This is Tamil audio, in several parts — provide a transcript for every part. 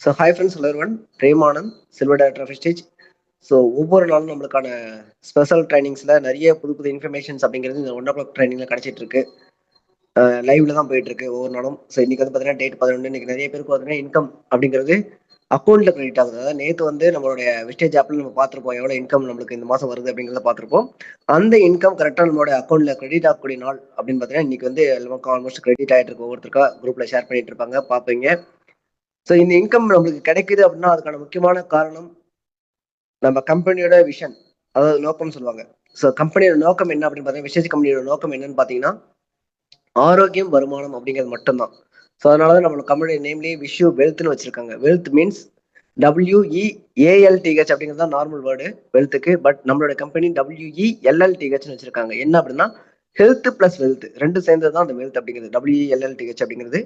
ஸோ ஹாய் ஃப்ரெண்ட்ஸ் எல்லாருவன் Premanand silver director of stage. So ஒவ்வொரு நாளும் நம்மளுக்கான ஸ்பெஷல் ட்ரைனிங்ஸில் நிறைய புது புது இன்ஃபர்மேஷன்ஸ் அப்படிங்கிறது இந்த 1 o'clock ட்ரைனிங்கில் கிடச்சிட்டு இருக்கு. லைவ்ல தான் போயிட்டு இருக்கு ஒவ்வொரு நாளும். ஸோ இன்னைக்கு வந்து பார்த்தீங்கன்னா டேட் 11. இன்னைக்கு நிறைய பேருக்கு பார்த்தீங்கன்னா இன்கம் அப்படிங்கிறது அக்கௌண்ட்ல கிரெடிட் ஆகுது. அதாவது நேற்று வந்து நம்மளுடைய விஸ்டேஜ் ஆப்ல நம்ம பார்த்துருப்போம் எவ்வளோ இன்கம் நம்மளுக்கு இந்த மாதம் வருது அப்படிங்கிறத பார்த்துருப்போம். அந்த இன்கம் கரெக்டாக நம்மளோட அக்கௌண்ட்ல கிரெடிட் ஆகக்கூடிய நாள் அப்படின்னு பார்த்தீங்கன்னா இன்னைக்கு வந்து எல்லாருக்கும் ஆல்மோஸ்ட் கிரெடிட் ஆகிட்டு இருக்கு. ஒவ்வொருத்தருக்கா குரூப்ல ஷேர் பண்ணிட்டு இருப்பாங்க, பார்ப்பீங்க. ஸோ இந்த இன்கம் நம்மளுக்கு கிடைக்குது அப்படின்னா அதுக்கான முக்கியமான காரணம் நம்ம கம்பெனியோட விஷன், அதாவது நோக்கம் சொல்லுவாங்க. ஸோ கம்பெனியோட நோக்கம் என்ன அப்படின்னு பார்த்தீங்கன்னா, விசேஷ கம்பெனியோட நோக்கம் என்னன்னு பார்த்தீங்கன்னா ஆரோக்கியம் வருமானம் அப்படிங்கிறது மட்டும்தான். ஸோ அதனாலதான் நம்ம கம்பெனி நேம்லயே விஷு வெல்த்னு வச்சிருக்காங்க. வெல்த் மீன்ஸ் WEALTH அப்படிங்கிறது தான் நார்மல் வேர்டு வெல்த்துக்கு. பட் நம்மளோட கம்பெனி WELLTHன்னு வச்சிருக்காங்க. என்ன அப்படின்னா ஹெல்த் பிளஸ் வெல்த் ரெண்டு சேர்ந்தது தான் அந்த வெல்த் அப்படிங்கிறது. WELLTH அப்படிங்கிறது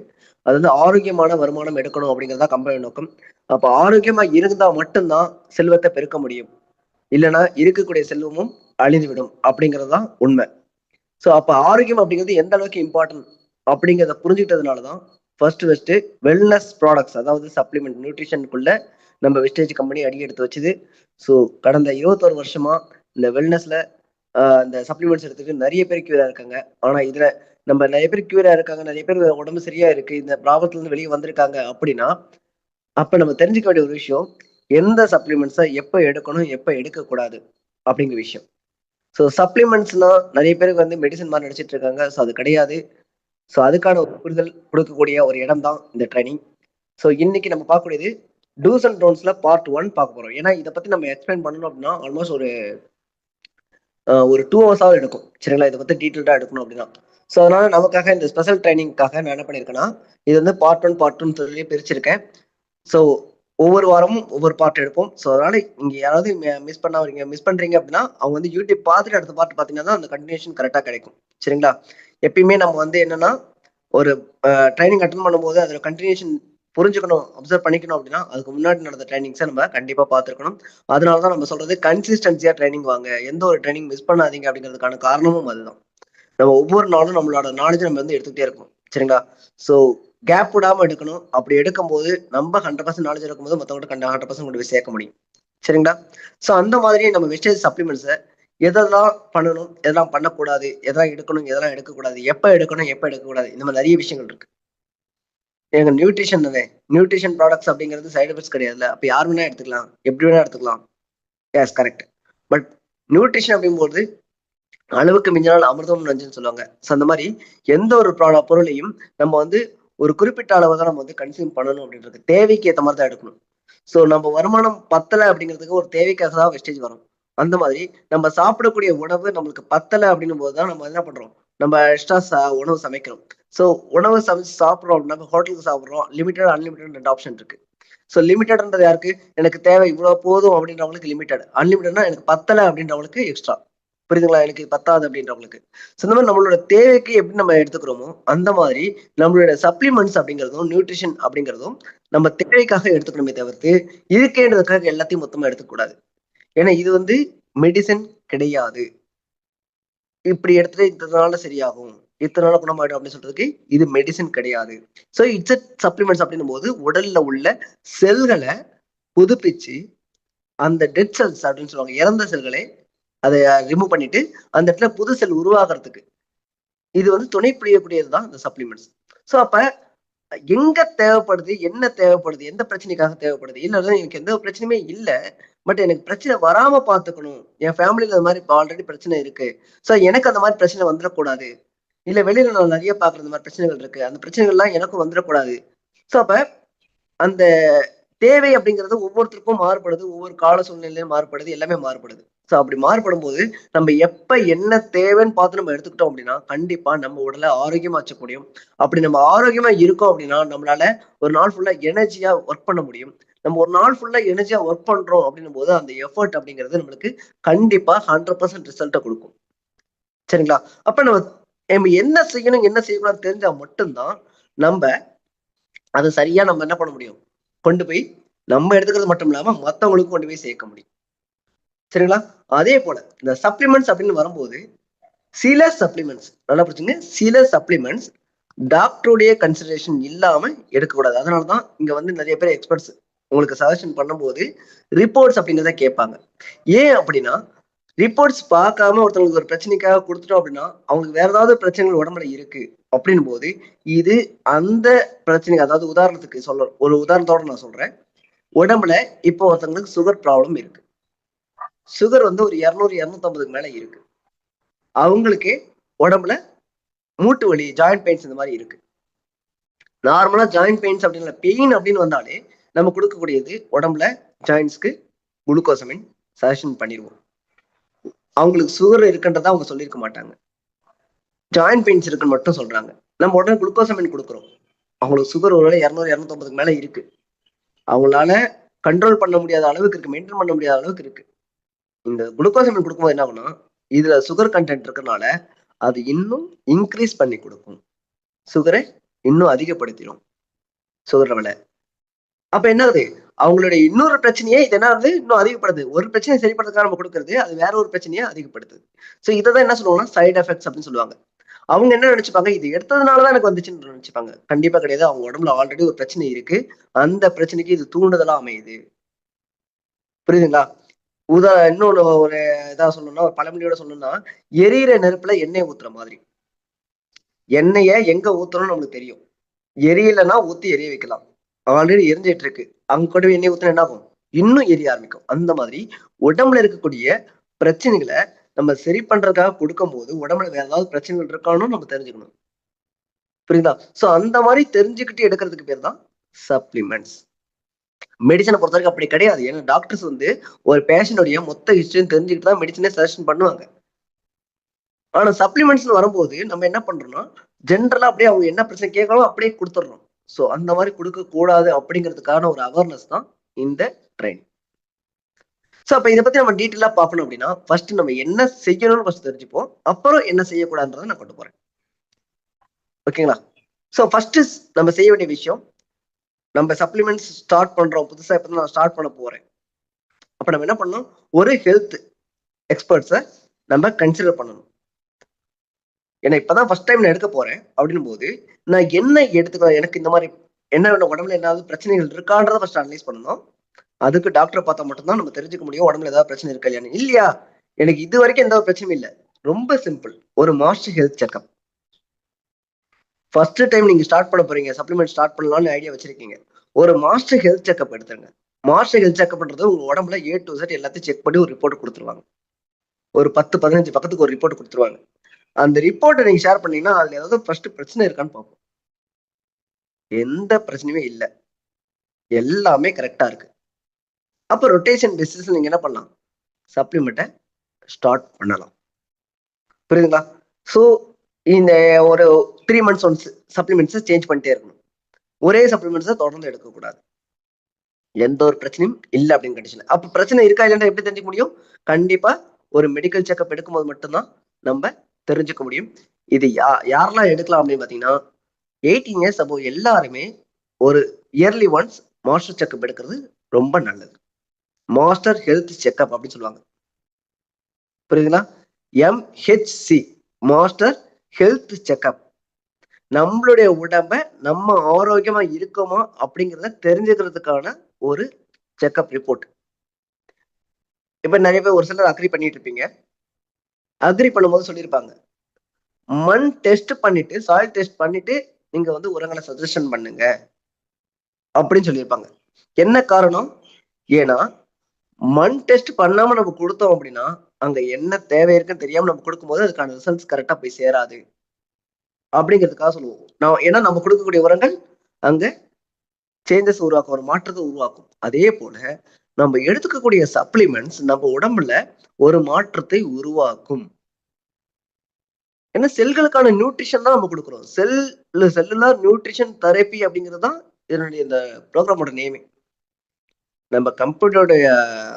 அது வந்து ஆரோக்கியமான வருமானம் எடுக்கணும் அப்படிங்கிறது தான் கம்பெனி நோக்கம். அப்ப ஆரோக்கியமா இருந்தா மட்டும்தான் செல்வத்தை பெருக்க முடியும். இல்லைன்னா இருக்கக்கூடிய செல்வமும் அழிந்துவிடும் அப்படிங்கிறது தான் உண்மை. ஸோ அப்போ ஆரோக்கியம் அப்படிங்கிறது எந்த அளவுக்கு இம்பார்ட்டன்ட் அப்படிங்கிறத புரிஞ்சுக்கிட்டதுனால தான் ஃபர்ஸ்ட் வெல்னஸ் ப்ராடக்ட்ஸ், அதாவது சப்ளிமெண்ட் நியூட்ரிஷனுக்குள்ள நம்ம விஸ்டேஜ் கம்பெனி அடி எடுத்து வச்சுது. ஸோ கடந்த 21 வருஷமா இந்த வெல்னஸ்ல இந்த சப்ளிமெண்ட்ஸ் எடுத்துட்டு நிறைய பேர் கியூரா இருக்காங்க. ஆனா இதுல நம்ம நிறைய பேர் கியூரா இருக்காங்க, நிறைய பேர் உடம்பு சரியா இருக்கு, இந்த ப்ராப்ளத்துல இருந்து வெளியே வந்திருக்காங்க அப்படின்னா அப்ப நம்ம தெரிஞ்சுக்க வேண்டிய ஒரு விஷயம், எந்த சப்ளிமெண்ட்ஸை எப்போ எடுக்கணும் எப்போ எடுக்கக்கூடாது அப்படிங்கிற விஷயம். ஸோ சப்ளிமெண்ட்ஸ்னா நிறைய பேருக்கு வந்து மெடிசன் மாதிரி நினைச்சிட்டு இருக்காங்க. ஸோ அது கிடையாது. ஸோ அதுக்கான ஒரு புரிதல் கொடுக்கக்கூடிய ஒரு இடம் தான் இந்த ட்ரைனிங். ஸோ இன்னைக்கு நம்ம பார்க்கக்கூடியது டூஸ் அண்ட் டோன்ஸ்ல பார்ட் 1 பார்க்க போறோம். ஏன்னா இதை பத்தி நம்ம எக்ஸ்பிளைன் பண்ணணும் அப்படின்னா ஆல்மோஸ்ட் ஒரு 2 ஹவர்ஸாவது எடுக்கும். சரிங்களா? இதை பத்தி டீட்டெயில்டா எடுக்கணும் அப்படின்னா. ஸோ அதனால நமக்காக இந்த ஸ்பெஷல் ட்ரைனிங்காக நான் என்ன பண்ணியிருக்கேன்னா, இது வந்து பார்ட் 1 பார்ட் 2 சொல்லி பிரிச்சிருக்கேன். ஸோ ஒவ்வொரு வாரமும் ஒவ்வொரு பார்ட் எடுப்போம். ஸோ அதனால இங்க யாராவது மிஸ் பண்றீங்க அப்படின்னா அவங்க வந்து யூடியூப் பார்த்துட்டு அடுத்த பார்ட் பார்த்தீங்கன்னா அந்த கண்டினியூஷன் கரெக்டாக கிடைக்கும். சரிங்களா? எப்பயுமே நம்ம வந்து என்னன்னா ஒரு ட்ரைனிங் அட்டன் பண்ணும்போது அதோட கண்டினியூஷன் புரிஞ்சுக்கணும், அப்சர்வ் பண்ணிக்கணும் அப்படின்னா அதுக்கு முன்னாடி நடந்த ட்ரைனிங்ஸை நம்ம கண்டிப்பா பார்த்துருக்கணும். அதனாலதான் நம்ம சொல்றது கன்சிஸ்டன்சியா ட்ரைனிங் வாங்க, எந்த ஒரு ட்ரைனிங் மிஸ் பண்ணாதீங்க அப்படிங்கிறதுக்கான காரணமும் அதுதான். நம்ம ஒவ்வொரு நாளும் நம்மளோட நாலேஜ் நம்ம வந்து எடுத்துக்கிட்டே இருக்கோம். சரிங்களா? ஸோ கேப் விடாம எடுக்கணும். அப்படி எடுக்கும்போது நம்ம 100% நாலேஜ் எடுக்கும்போது மற்றவங்க 100% கொண்டு போய் சேர்க்க முடியும். சரிங்களா? ஸோ அந்த மாதிரி நம்ம வெஸ்டேஜ் சப்ளிமெண்ட்ஸை எதெல்லாம் பண்ணணும், எதெல்லாம் பண்ணக்கூடாது, எதெல்லாம் எடுக்கணும், எதெல்லாம் எடுக்கக்கூடாது, எப்போ எடுக்கணும், எப்போ எடுக்கக்கூடாது, இந்த மாதிரி நிறைய விஷயங்கள் இருக்கு. எங்க நியூட்ரிஷன் தானே, நியூட்ரிஷன் ப்ராடக்ட்ஸ் அப்படிங்கிறது சைடு எஃபெக்ட்ஸ் கிடையாதுல்ல. அப்ப யார் வேணா எடுத்துக்கலாம், எப்படி வேணா எடுத்துக்கலாம். S, correct. பட் நியூட்ரிஷன் அப்படிங்கும்போது அளவுக்கு மிஞ்சினால் அமிர்தம் நஞ்சுன்னு சொல்லுவாங்க. ஸோ அந்த மாதிரி எந்த ஒரு பொருளையும் நம்ம வந்து ஒரு குறிப்பிட்ட அளவு தான் நம்ம வந்து கன்சியூம் பண்ணணும் அப்படின்றது. தேவைக்கு ஏற்ற மாதிரி தான் எடுக்கணும். ஸோ நம்ம வருமானம் பத்தலை அப்படிங்கிறதுக்கு ஒரு தேவைக்காக தான் வெஸ்டேஜ் வரும். அந்த மாதிரி நம்ம சாப்பிடக்கூடிய உணவு நம்மளுக்கு பத்தலை அப்படின்னும் போது தான் நம்ம என்ன பண்றோம், நம்ம எக்ஸ்ட்ரா உணவு சமைக்கிறோம். ஸோ உணவு சமைச்சு சாப்பிட்றோம் அப்படின்னா ஹோட்டலுக்கு சாப்பிட்றோம், லிமிடெட் அன்லிமிடெட் 2 ஆப்ஷன் இருக்கு. ஸோ லிமிட்டட்ன்றது யாருக்கு, எனக்கு தேவை இவ்வளவு போதும் அப்படின்றவங்களுக்கு லிமிடெட், அன்லிமிட்டட்னா எனக்கு பத்தலை அப்படின்றவங்களுக்கு எக்ஸ்ட்ரா. புரியுதுங்களா? எனக்கு பத்தாது அப்படின்றவங்களுக்கு. ஸோ இந்த மாதிரி நம்மளோட தேவைக்கு எப்படி நம்ம எடுத்துக்கிறோமோ அந்த மாதிரி நம்மளோட சப்ளிமெண்ட்ஸ் அப்படிங்கிறதும் நியூட்ரிஷன் அப்படிங்கிறதும் நம்ம தேவைக்காக எடுத்துக்கணுமே தவிர்த்து இருக்கேன்றதுக்காக எல்லாத்தையும் மொத்தமா எடுத்துக்கூடாது. ஏன்னா இது வந்து மெடிசன் கிடையாது. இப்படி எடுத்துட்டு இத்தனால சரியாகும், இத்தனால குணமாயிடும் அப்படின்னு சொல்றதுக்கு இது மெடிசன் கிடையாது. ஸோ இட்ஸ் சப்ளிமெண்ட்ஸ் அப்படின்னும் போது உடல்ல உள்ள செல்களை புதுப்பிச்சு அந்த டெட் செல்ஸ் அப்படின்னு சொல்லுவாங்க, இறந்த செல்களை அதை ரிமூவ் பண்ணிட்டு அந்த இடத்துல புது செல் உருவாகிறதுக்கு இது வந்து துணை புரியக்கூடியதுதான் இந்த சப்ளிமெண்ட்ஸ். ஸோ அப்ப எங்க தேவைப்படுது, என்ன தேவைப்படுது, எந்த பிரச்சனைக்காக தேவைப்படுது, இல்ல எனக்கு எந்த பிரச்சனையுமே இல்ல, பட் எனக்கு பிரச்சனை வராம பாத்துக்கணும், என் ஃபேமிலியில அந்த மாதிரி ஆல்ரெடி பிரச்சனை இருக்கு, ஸோ எனக்கு அந்த மாதிரி பிரச்சனை வந்துடக்கூடாது, இல்ல வெளியில நான் நிறைய பாக்குற இந்த மாதிரி பிரச்சனைகள் இருக்கு, அந்த பிரச்சனைகள்லாம் எனக்கும் வந்துடக்கூடாது. ஸோ அப்ப அந்த தேவை அப்படிங்கிறது ஒவ்வொருத்தருக்கும் மாறுபடுது, ஒவ்வொரு கால சூழ்நிலையிலும் மாறுபடுது, எல்லாமே மாறுபடுது. ஸோ அப்படி மாறுபடும் போது நம்ம எப்ப என்ன தேவைன்னு பார்த்து நம்ம எடுத்துக்கிட்டோம் அப்படின்னா கண்டிப்பா நம்ம உடலை ஆரோக்கியமா வச்சுக்க முடியும். அப்படி நம்ம ஆரோக்கியமா இருக்கோம் அப்படின்னா நம்மளால ஒரு நாள் ஃபுல்லா எனர்ஜியா ஒர்க் பண்ண முடியும். நம்ம ஒரு நாள் ஃபுல்லா எனர்ஜியா ஒர்க் பண்றோம் அப்படின்னும் போது அந்த எஃபர்ட் அப்படிங்கிறது நம்மளுக்கு கண்டிப்பா 100% ரிசல்ட்டை கொடுக்கும். சரிங்களா? அப்ப நம்ம என்ன செய்யணும் என்ன செய்யக்கூடாது தெரிஞ்சா மட்டும்தான் நம்ம அதை சரியா நம்ம என்ன பண்ண முடியும், கொண்டு போய் நம்ம எடுத்துக்கிறது மட்டும் இல்லாம மத்தவங்களுக்கு கொண்டு போய் சேர்க்க முடியும். சரிங்களா? அதே போல இந்த சப்ளிமெண்ட்ஸ் அப்படின்னு வரும்போது சில சப்ளிமெண்ட்ஸ் நல்லா புரிஞ்சுங்க, சில சப்ளிமெண்ட்ஸ் டாக்டருடைய கன்சிடரேஷன் இல்லாம எடுக்கக்கூடாது. அதனாலதான் இங்க வந்து நிறைய பேர் எக்ஸ்பர்ட்ஸ் உங்களுக்கு சஜஷன் பண்ணும்போது ரிப்போர்ட்ஸ் அப்படிங்கிறத கேட்பாங்க. ஏன் அப்படின்னா ரிப்போர்ட்ஸ் பார்க்காம ஒருத்தவங்களுக்கு ஒரு பிரச்சனைக்காக கொடுத்துட்டோம் அப்படின்னா அவங்களுக்கு வேற ஏதாவது பிரச்சனைகள் உடம்புல இருக்கு அப்படின்னும் போது இது அந்த பிரச்சனைக்கு, அதாவது உதாரணத்துக்கு ஒரு உதாரணத்தோட நான் சொல்றேன். உடம்புல இப்போ ஒருத்தவங்களுக்கு சுகர் ப்ராப்ளம் இருக்கு. சுகர் வந்து ஒரு 200 250க்கு மேல இருக்கு. அவங்களுக்கு உடம்புல மூட்டு வலி, ஜாயிண்ட் பெயின்ஸ் இந்த மாதிரி இருக்கு. நார்மலா ஜாயிண்ட் பெயின்ஸ் அப்படிங்கிற பெயின் அப்படின்னு வந்தாலே நம்ம கொடுக்கக்கூடியது உடம்புல ஜாயின்ஸ்க்கு குளுக்கோசமின் சஜஷன் பண்ணிடுவோம். அவங்களுக்கு சுகர் இருக்குன்றத அவங்க சொல்லியிருக்க மாட்டாங்க. ஜாயிண்ட் பெயின்ஸ் இருக்குன்னு மட்டும் சொல்றாங்க. நம்ம உடனே குளுக்கோசமின் கொடுக்குறோம். அவங்களுக்கு சுகர் ஒருவேளை 200 250க்கு மேல இருக்கு. அவங்களால கண்ட்ரோல் பண்ண முடியாத அளவுக்கு இருக்கு, மெயின்டைன் பண்ண முடியாத அளவுக்கு இருக்கு. இந்த குளுக்கோசமின் கொடுக்கும்போது என்ன ஆகும்னா இதுல சுகர் கண்டென்ட் இருக்கனால அது இன்னும் இன்க்ரீஸ் பண்ணி கொடுக்கும். சுகரை இன்னும் அதிகப்படுத்திடும், சுகர் லெவலை. அப்ப என்ன ஆகுது, அவங்களுடைய இன்னொரு பிரச்சனையே இது என்ன ஆகுது, இன்னும் அதிகப்படுது. ஒரு பிரச்சனையை சரிப்படுறதுக்காக நம்ம கொடுக்கறது அது வேற ஒரு பிரச்சனையை அதிகப்படுத்துது. சோ இதான் என்ன சொல்லுவாங்கன்னா சைடு எஃபெக்ட்ஸ் அப்படின்னு சொல்லுவாங்க. அவங்க என்ன நினைச்சுப்பாங்க, இது எடுத்ததுனாலதான் எனக்கு வந்துச்சுன்னு நினைச்சுப்பாங்க. கண்டிப்பா கிடையாது. அவங்க உடம்புல ஆல்ரெடி ஒரு பிரச்சனை இருக்கு, அந்த பிரச்சனைக்கு இது தூண்டுதலா அமையுது. புரியுதுங்களா? இன்னொன்னு ஒரு இதா சொல்லணும்னா, ஒரு பழமொழியோட சொல்லணும்னா, எரியிற நெருப்புல எண்ணெய் ஊத்துற மாதிரி. எண்ணெய எங்க ஊத்தணும்னு நமக்கு தெரியும். எரியலைன்னா ஊத்தி எரிய வைக்கலாம். ஆல்ரெடி எரிஞ்சிட்டு இருக்கு, அங்க கொண்டு போய் எண்ணெய் ஊத்துனா என்ன ஆகும், இன்னும் எரிய ஆரம்பிக்கும். அந்த மாதிரி உடம்புல இருக்கக்கூடிய பிரச்சனைகளை நம்ம சரி பண்றதுக்காக கொடுக்கும் போது உடம்புல வேற ஏதாவது பிரச்சனைகள் இருக்கான்னு நம்ம தெரிஞ்சுக்கணும். புரியுதா? சோ அந்த மாதிரி தெரிஞ்சுக்கிட்டு எடுக்கிறதுக்கு பேர் தான் சப்ளிமெண்ட்ஸ். மெடிசனை பொறுத்த வரைக்கும் அப்படி கிடையாது. ஏன்னா டாக்டர்ஸ் வந்து ஒரு பேஷண்டோடைய மொத்த ஹிஸ்டரியும் தெரிஞ்சுக்கிட்டு தான் மெடிசனே சஜஷன் பண்ணுவாங்க. ஆனா சப்ளிமெண்ட்ஸ் வரும்போது நம்ம என்ன பண்றோம்னா ஜென்ரலா அப்படியே அவங்க என்ன பிரச்சனை கேட்கணும் அப்படியே கொடுத்துடுறோம். சோ அந்த மாதிரி கொடுக்க கூடாது அப்படிங்கிறதுக்கான ஒரு அவேர்னஸ் தான் இந்த ட்ரைனிங். சோ அப்ப இதை பத்தி நம்ம டீட்டெயிலா பார்க்கணும் அப்படின்னா ஃபர்ஸ்ட் நம்ம என்ன செய்யணும்னு ஃபர்ஸ்ட் தெரிஞ்சுப்போம், அப்புறம் என்ன செய்யக்கூடாதுன்றதை நான் கொண்டு போறேன். ஓகேங்களா? சோ ஃபர்ஸ்ட் நம்ம செய்ய வேண்டிய விஷயம், நம்ம சப்ளிமெண்ட்ஸ் ஸ்டார்ட் பண்றோம், புதுசா இப்ப நான் ஸ்டார்ட் பண்ண போறேன். அப்ப நம்ம என்ன பண்ணணும், ஒரு ஹெல்த் எக்ஸ்பர்ட்ஸை நம்ம கன்சிடர் பண்ணணும். ஏன்னா இப்பதான் ஃபர்ஸ்ட் டைம் நான் எடுக்க போறேன் அப்படின்னும் போது நான் என்ன எடுத்துக்கலாம், எனக்கு இந்த மாதிரி என்ன உடம்புல ஏதாவது பிரச்சனைகள் இருக்கான்றத ஃபர்ஸ்ட் அனலைஸ் பண்ணணும். அதுக்கு டாக்டரை பார்த்தா மட்டும்தான் நம்ம தெரிஞ்சுக்க முடியும் உடம்புல ஏதாவது பிரச்சனை இருக்கா இல்லையா. இல்லையா எனக்கு இது வரைக்கும் எந்த ஒரு பிரச்சனையும் இல்லை, ரொம்ப சிம்பிள், ஒரு master health checkup. First time நீங்க ஸ்டார்ட் பண்ண போறீங்க, சப்ளிமெண்ட் ஸ்டார்ட் பண்ணலாம்னு ஐடியா வச்சிருக்கீங்க, ஒரு மாஸ்டர் ஹெல்த் செக்அப் எடுத்துருங்க. மாஸ்டர் ஹெல்த் செக்அப் பண்றது உங்க உடம்புல A to Z எல்லாத்தையும் செக் பண்ணி ஒரு ரிப்போர்ட் கொடுத்துருவாங்க. ஒரு 10-15 பக்கத்துக்கு ஒரு ரிப்போர்ட் கொடுத்துருவாங்க. அந்த ரிப்போர்ட்டை நீங்க ஷேர் பண்ணீங்கன்னா அதுல ஏதாவது ஃபர்ஸ்ட் பிரச்சனை இருக்கான்னு பார்ப்போம். எந்த பிரச்சனையுமே இல்லை, எல்லாமே கரெக்டா இருக்கு. அப்ப ரொட்டேஷன் பேசிஸ்ல நீங்க என்ன பண்ணலாம், சப்ளிமெண்ட்டை ஸ்டார்ட் பண்ணலாம். புரியுதுங்களா? ஸோ இந்த ஒரு 3 months ஒன்ஸ் சப்ளிமெண்ட்ஸை சேஞ்ச் பண்ணிட்டே இருக்கணும். ஒரே சப்ளிமெண்ட்ஸை தொடர்ந்து எடுக்கக்கூடாது, எந்த ஒரு பிரச்சனையும் இல்லை அப்படின்னு கண்டிஷன். அப்ப பிரச்சனை இருக்கா இல்லைன்னா எப்படி தெரிஞ்சுக்க முடியும், கண்டிப்பா ஒரு மெடிக்கல் செக்அப் எடுக்கும்போது மட்டும்தான் நம்ம தெரிஞ்சுக்க முடியும். இது யாரெல்லாம் எடுக்கலாம் அப்படின்னு பாத்தீங்கன்னா 18 years above எல்லாருமே ஒரு இயர்லி ஒன்ஸ் மாஸ்டர் செக்அப் எடுக்கிறது ரொம்ப நல்லது. மாஸ்டர் ஹெல்த் செக்அப் அப்படின்னு சொல்லுவாங்க. புரியுதுங்களா? MHC, master health checkup. நம்மளுடைய உடம்ப நம்ம ஆரோக்கியமா இருக்கோமா அப்படிங்கிறத தெரிஞ்சுக்கிறதுக்கான ஒரு செக்அப் ரிப்போர்ட். இப்ப நிறைய பேர் ஒரு சிலர் அக்ரி பண்ணிட்டு இருப்பீங்க. அக்ரி பண்ணும்போது சொல்லியிருப்பாங்க, மண் டெஸ்ட் பண்ணிட்டு, சாயில் டெஸ்ட் பண்ணிட்டு நீங்க வந்து உரங்களை சஜஷன் பண்ணுங்க அப்படின்னு சொல்லியிருப்பாங்க. என்ன காரணம்? ஏன்னா மண் டெஸ்ட் பண்ணாம நம்ம கொடுத்தோம் அப்படின்னா அங்க என்ன தேவை இருக்குன்னு தெரியாம நம்ம கொடுக்கும்போது அதுக்கான ரிசல்ட்ஸ் கரெக்டா போய் சேராது அப்படிங்கிறதுக்காக சொல்லுவோம். ஏன்னா நம்ம கொடுக்கக்கூடிய உரங்கள் அங்க சேஞ்சஸ் உருவாக்கும், ஒரு மாற்றத்தை உருவாக்கும். அதே போல நம்ம எடுத்துக்கக்கூடிய சப்ளிமெண்ட்ஸ் நம்ம உடம்புல ஒரு மாற்றத்தை உருவாக்கும். ஏன்னா செல்களுக்கான நியூட்ரிஷன் தான் நம்ம கொடுக்குறோம். செல்லுலார் நியூட்ரிஷன் தெரப்பி அப்படிங்கிறது தான் இதனுடைய இந்த ப்ரோக்ராமோட நேமே. நம்ம கம்பெனியோட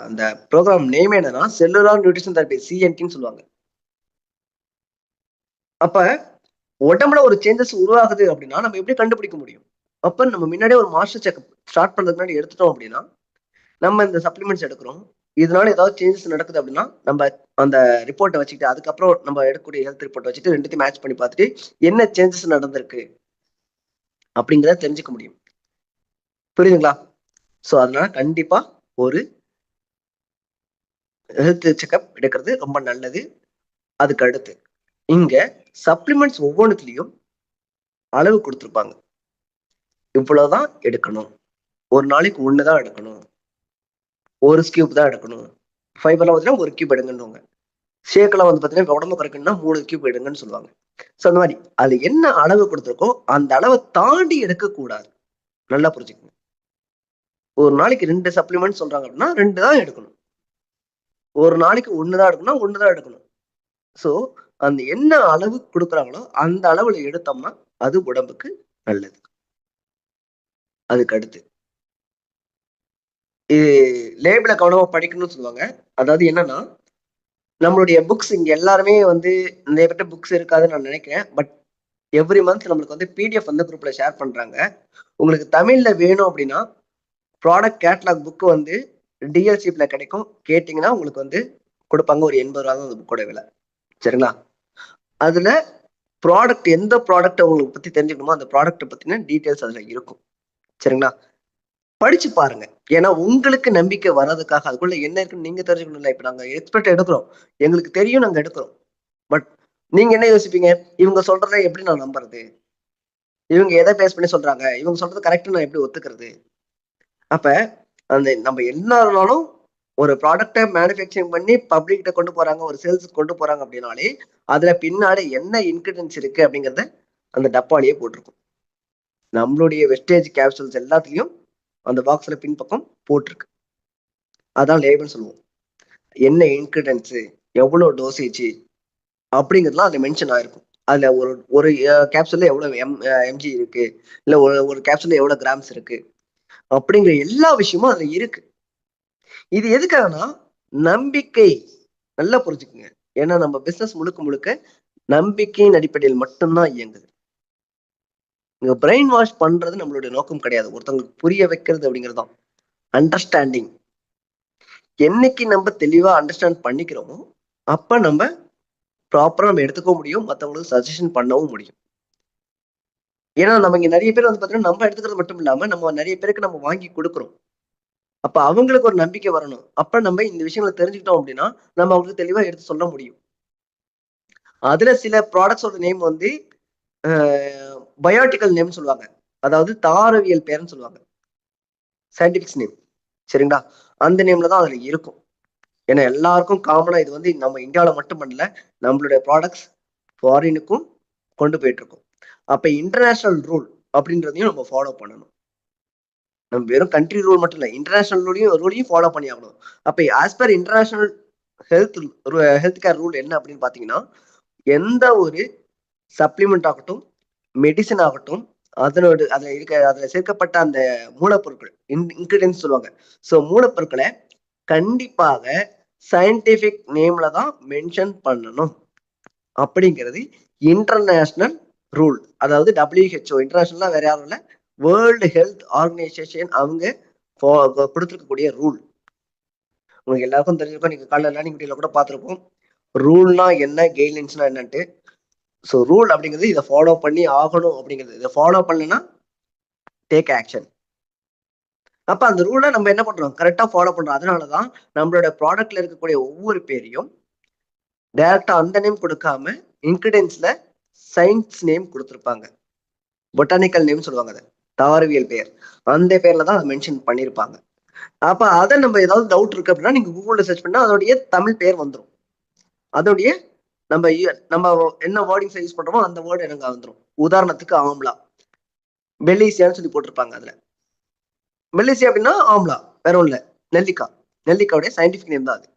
அந்த ப்ரோக்ராம் நேம் என்னன்னா செல்லுலார் நியூட்ரிஷன் தெரப்பி, CNTன்னு சொல்லுவாங்க. அப்ப உடம்புல ஒரு சேஞ்சஸ் உருவாகுது அப்படின்னா நம்ம எப்படி கண்டுபிடிக்க முடியும்? அப்ப நம்ம முன்னாடியே ஒரு மாஸ்டர் செக்அப் ஸ்டார்ட் பண்றதுக்கு முன்னாடி எடுத்துட்டோம் அப்படின்னா நம்ம இந்த சப்ளிமெண்ட்ஸ் எடுக்கிறோம், இதனால ஏதாவது சேஞ்சஸ் நடக்குது அப்படின்னா நம்ம அந்த ரிப்போர்ட்டை வச்சுக்கிட்டு அதுக்கப்புறம் நம்ம எடுக்கக்கூடிய ஹெல்த் ரிப்போர்ட் வச்சுட்டு ரெண்டுத்தையும் மேட்ச் பண்ணி பார்த்துட்டு என்ன சேஞ்சஸ் நடந்திருக்கு அப்படிங்கிறத தெரிஞ்சுக்க முடியும். புரியுதுங்களா? ஸோ அதனால கண்டிப்பா ஒரு ஹெல்த் செக்அப் எடுக்கிறது ரொம்ப நல்லது. அதுக்கு அடுத்து இங்க சப்ளிமெண்ட்ஸ் ஒவ்வொன்றுத்துலயும் அளவு கொடுத்துருப்பாங்க. இவ்வளவுதான் எடுக்கணும், ஒரு நாளைக்கு ஒண்ணுதான் எடுக்கணும், ஒரு ஸ்கியூப் தான் எடுக்கணும். ஃபைபர்லாம் பார்த்தீங்கன்னா ஒரு கியூப் எடுங்கன்னுவாங்க. ஷேக்லாம் வந்து பார்த்தீங்கன்னா உடம்பு குறைக்கணும்னா 3 கியூப் எடுங்கன்னு சொல்லுவாங்க. ஸோ அந்த மாதிரி அது என்ன அளவு கொடுத்துருக்கோ அந்த அளவை தாண்டி எடுக்கக்கூடாது. நல்லா புரிஞ்சுக்கங்க. ஒரு நாளைக்கு 2 சப்ளிமெண்ட் சொல்றாங்க அப்படின்னா 2 தான் எடுக்கணும். ஒரு நாளைக்கு 1 தான் எடுக்கணும், 1 தான் எடுக்கணும். ஸோ அந்த என்ன அளவு கொடுக்குறாங்களோ அந்த அளவுல எடுத்தோம்னா அது உடம்புக்கு நல்லது. அதுக்கு அடுத்து இது லேபிள கவனமா படிக்கணும்னு சொல்லுவாங்க. அதாவது என்னன்னா, நம்மளுடைய புக்ஸ் இங்க எல்லாருமே வந்து நிறைய பேர்ட்ட புக்ஸ் இருக்காதுன்னு நான் நினைக்கிறேன். பட் எவ்ரி மந்த் நம்மளுக்கு வந்து பிடிஎஃப் வந்து குரூப்ல ஷேர் பண்றாங்க. உங்களுக்கு தமிழ்ல வேணும் அப்படின்னா, ப்ராடக்ட் கேட்டலாக் புக் வந்து டிஎல்சிப்ல கிடைக்கும். கேட்டீங்கன்னா உங்களுக்கு வந்து குடுப்பாங்க. ஒரு ரூ. 80 தான் அந்த புக்கோட விலை. சரிங்களா? அதுல எந்த ப்ராடக்ட்ட உங்களுக்கு பத்தி தெரிஞ்சுக்கணுமோ, அந்த ப்ராடக்ட்ட பத்தின டீட்டெயில்ஸ் அதுல இருக்கும். சரிங்களா? படிச்சு பாருங்க. ஏன்னா உங்களுக்கு நம்பிக்கை வர்றதுக்காக அதுக்குள்ள என்ன இருக்குன்னு நீங்க தெரிஞ்சுக்கணும்ல. இப்ப நாங்க எக்ஸ்பெர்ட் எடுக்குறோம். எங்களுக்கு தெரியும் நாங்க எடுக்குறோம். பட் நீங்க என்ன யோசிப்பீங்க? இவங்க சொல்றத எப்படி நான் நம்புறது? இவங்க எத பேஸ் பண்ணி சொல்றாங்க? இவங்க சொல்றது கரெக்ட்ன்னு நான் எப்படி ஒத்துக்கிறது? அப்ப அந்த நம்ம என்னானாலும் ஒரு ப்ராடக்ட்ட மேனுஃபேக்சரிங் பண்ணி பப்ளிக் கிட்ட கொண்டு போறாங்க, ஒரு சேல்ஸ்க்கு கொண்டு போறாங்க அப்படின்னாலே, அதுல பின்னாடி என்ன இன்கிரீடியன்ட்ஸ் இருக்கு அப்படிங்கிறத அந்த டப்பாலயே போட்டிருக்கும். நம்மளுடைய வெஸ்டேஜ் கேப்சூல்ஸ் எல்லாத்துலயும் அந்த பாக்ஸ்ல பின்பக்கம் போட்டிருக்கு. அதான் லேபிள்னு சொல்லுவோம். என்ன இன்கிரிடியன்ட்ஸ், எவ்வளோ டோசேஜ் அப்படிங்கிறதுலாம் அதுல மென்ஷன் ஆயிருக்கும். அதுல ஒரு ஒரு கேப்சூல்ல எவ்வளவு எம்ஜி இருக்கு, இல்ல ஒரு ஒரு கேப்சூல்ல எவ்வளவு கிராம்ஸ் இருக்கு அப்படிங்கிற எல்லா விஷயமும் அதுல இருக்கு. இது எதுக்காகனா நம்பிக்கை. நல்லா புரிஞ்சுக்குங்க. ஏன்னா நம்ம பிசினஸ் முழுக்க முழுக்க நம்பிக்கையின் அடிப்படையில் மட்டும்தான் இயங்குது. இங்க பிரெயின் வாஷ் பண்றது நம்மளுடைய நோக்கம் கிடையாது. ஒருத்தவங்களுக்கு புரிய வைக்கிறது அப்படிங்கிறது தான். அண்டர்ஸ்டாண்டிங். என்னைக்கு நம்ம தெளிவா அண்டர்ஸ்டாண்ட் பண்ணிக்கிறோமோ, அப்ப நம்ம ப்ராப்பரா நம்ம எடுத்துக்கவும் முடியும். மத்தவங்களுக்கு சஜஷன் பண்ணவும் முடியும். ஏன்னா நம்ம இங்க நெறைய பேர் வந்து பார்த்தீங்கன்னா, நம்ம எடுத்துக்கிறது மட்டும் இல்லாம, நம்ம நெறைய பேருக்கு நம்ம வாங்கி குடுக்குறோம். அப்ப அவங்களுக்கு ஒரு நம்பிக்கை வரணும். அப்ப நம்ம இந்த விஷயங்கள தெரிஞ்சுக்கிட்டோம் அப்படின்னா, நம்ம அவங்களுக்கு தெளிவா எடுத்து சொல்ல முடியும். அதுல சில ப்ராடக்ட்ஸோட நேம் வந்து அ பயோட்டிக்கல் நேம்னு சொல்லுவாங்க. அதாவது தாவரவியல் பெயர்ன்னு சொல்லுவாங்க. சயன்டிபிக்ஸ் நேம். சரிங்களா? அந்த நேம்ல தான் அதுல இருக்கும். ஏன்னா எல்லாருக்கும் காமனா இது வந்து நம்ம இந்தியாவுல மட்டும் பண்ணல. நம்மளுடைய ப்ராடக்ட்ஸ் ஃபாரினுக்கும் கொண்டு போயிட்டு இருக்கோம். அப்ப இன்டர்நேஷனல் ரூல் அப்படின்றதையும் நம்ம ஃபாலோ பண்ணணும். நம்ம வெறும் கண்ட்ரி ரூல் மட்டும் இல்ல. இன்டர்நேஷனல் ரூலையும் ஃபாலோ பண்ணி ஆகணும். அப்ப as per international health health care rule என்ன அப்படின்னு பார்த்தீங்கன்னா, எந்த ஒரு சப்ளிமெண்ட் ஆகட்டும், மெடிசின் ஆகட்டும், அதுல சேர்க்கப்பட்ட அந்த மூலப்பொருட்கள் இன்கிரீடியன்ட்ஸ் சொல்லுவாங்க. ஸோ மூலப்பொருட்கள கண்டிப்பாக சயன்டிஃபிக் நேம்ல தான் மென்ஷன் பண்ணணும். அப்படிங்கிறது இன்டர்நேஷனல் ரூல். அதாவது WHO இன்டர்நேஷனலா வேற யாரும் இல்ல. வேர்ல்டு ஹெல்த் ஆர்கனைசேஷன் அவங்க குடுத்திருக்கக்கூடிய ரூல். உங்களுக்கு எல்லாருக்கும் தெரிஞ்சிருக்கும். நீங்க காலைல லேர்னிங் வீடியோல கூட பார்த்திருப்போம். ரூல்னா என்ன? கைட்லைன்ஸ்னா என்னன்ட்டு. ஸோ ரூல் அப்படிங்கிறது இத ஃபாலோ பண்ணி ஆகணும் அப்படிங்கிறது. இத ஃபாலோ பண்ணலன்னா டேக் ஆக்ஷன். அப்ப அந்த ரூல நம்ம என்ன பண்றோம்? கரெக்ட்டா ஃபாலோ பண்றோம். அதனால தான் நம்மளோட ப்ராடக்ட்ல இருக்கக்கூடிய ஒவ்வொரு பேரையும் டைரக்ட்டா அந்த நேம் குடுக்காம இன்கிரீடியன்ட்ஸ்ல சயன்ஸ் நேம் குடுத்திருப்பாங்க. பொட்டானிக்கல் நேம் சொல்லுவாங்க அத. தாவரவியல் பெயர். அந்த பேர்ல தான் அத மென்ஷன் பண்ணியிருப்பாங்க. அப்ப அத நம்ம ஏதாவது டவுட் இருக்கு அப்படின்னா, நீங்க Googleல சர்ச் பண்ணா அதோடைய தமிழ் பெயர் வந்துரும். அதோடைய நம்ம என்ன வேர்டிங்ஸ் யூஸ் பண்றோமோ அந்த வேர்ட் எனக்கு வந்துரும். உதாரணத்துக்கு ஆம்லா. பெல்லிசியான்னு சொல்லி போட்டிருப்பாங்க அதுல. பெல்லிசியா அப்படின்னா ஆம்லா. வேற ஒண்ணும் இல்ல. நெல்லிக்கா. நெல்லிக்காவுடைய சயன்டிஃபிக் நேம் தான் அது.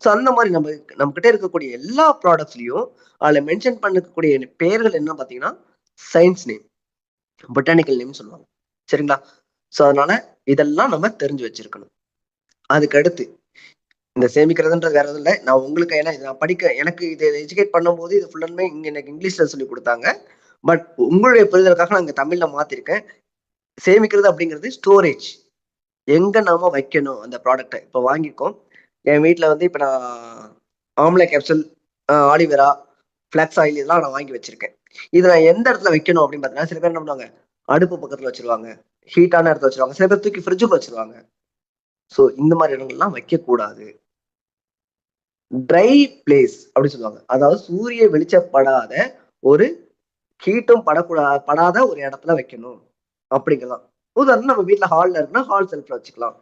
ஸோ அந்த மாரி நம்ம கிட்ட இருக்கக்கூடிய எல்லா ப்ராடக்ட்ஸ்லயும் அதுல மென்ஷன் பண்ணக்கூடிய பெயர்கள் என்ன பார்த்தீங்கன்னா, சயன்ஸ் நேம். பொட்டானிக்கல் நேம்னு சொல்லுவாங்க. சரிங்களா? ஸோ அதனால இதெல்லாம் நம்ம தெரிஞ்சு வச்சிருக்கணும். அதுக்கு அடுத்து இந்த சேமிக்கிறதுன்றது வேற எதுவும் இல்ல. நான் உங்களுக்கு ஏன்னா இத நான் எனக்கு இத எஜுகேட் பண்ணும்போது இது ஃபுல் அண்ட் இங்க எனக்கு இங்கிலீஷ்ல சொல்லிக் குடுத்தாங்க. பட் உங்களுடைய புரிதலுக்காக நான் இங்க தமிழ்ல மாத்திருக்கேன். சேமிக்கிறது அப்படிங்கிறது ஸ்டோரேஜ். எங்க நாம வைக்கணும் அந்த ப்ராடக்ட்ட. இப்ப வாங்கியிருக்கோம். என் வீட்ல வந்து இப்ப நான் amla capsule, aloe vera, flax oil இதெல்லாம் நான் வாங்கி வச்சிருக்கேன். இத நான் எந்த இடத்துல வைக்கணும் அப்படின்னு பார்த்தீங்கன்னா, சில பேர் என்ன பண்ணுவாங்க, அடுப்பு பக்கத்துல வச்சுருவாங்க. ஹீட்டான இடத்துல வச்சிருவாங்க. சில பேர் தூக்கி ஃப்ரிட்ஜுக்குள்ள வச்சிருவாங்க. ஸோ இந்த மாதிரி இடங்கள்லாம் வைக்கக்கூடாது. ட்ரை பிளேஸ் அப்படின்னு சொல்லுவாங்க. அதாவது சூரிய வெளிச்சப்படாத ஒரு ஹீட்டும் படாத ஒரு இடத்துல வைக்கணும் அப்படிங்கலாம். உதாரணம் நம்ம வீட்டுல ஹால்ல இருக்குன்னா ஹால் செல்ஃப்ல வச்சுக்கலாம்.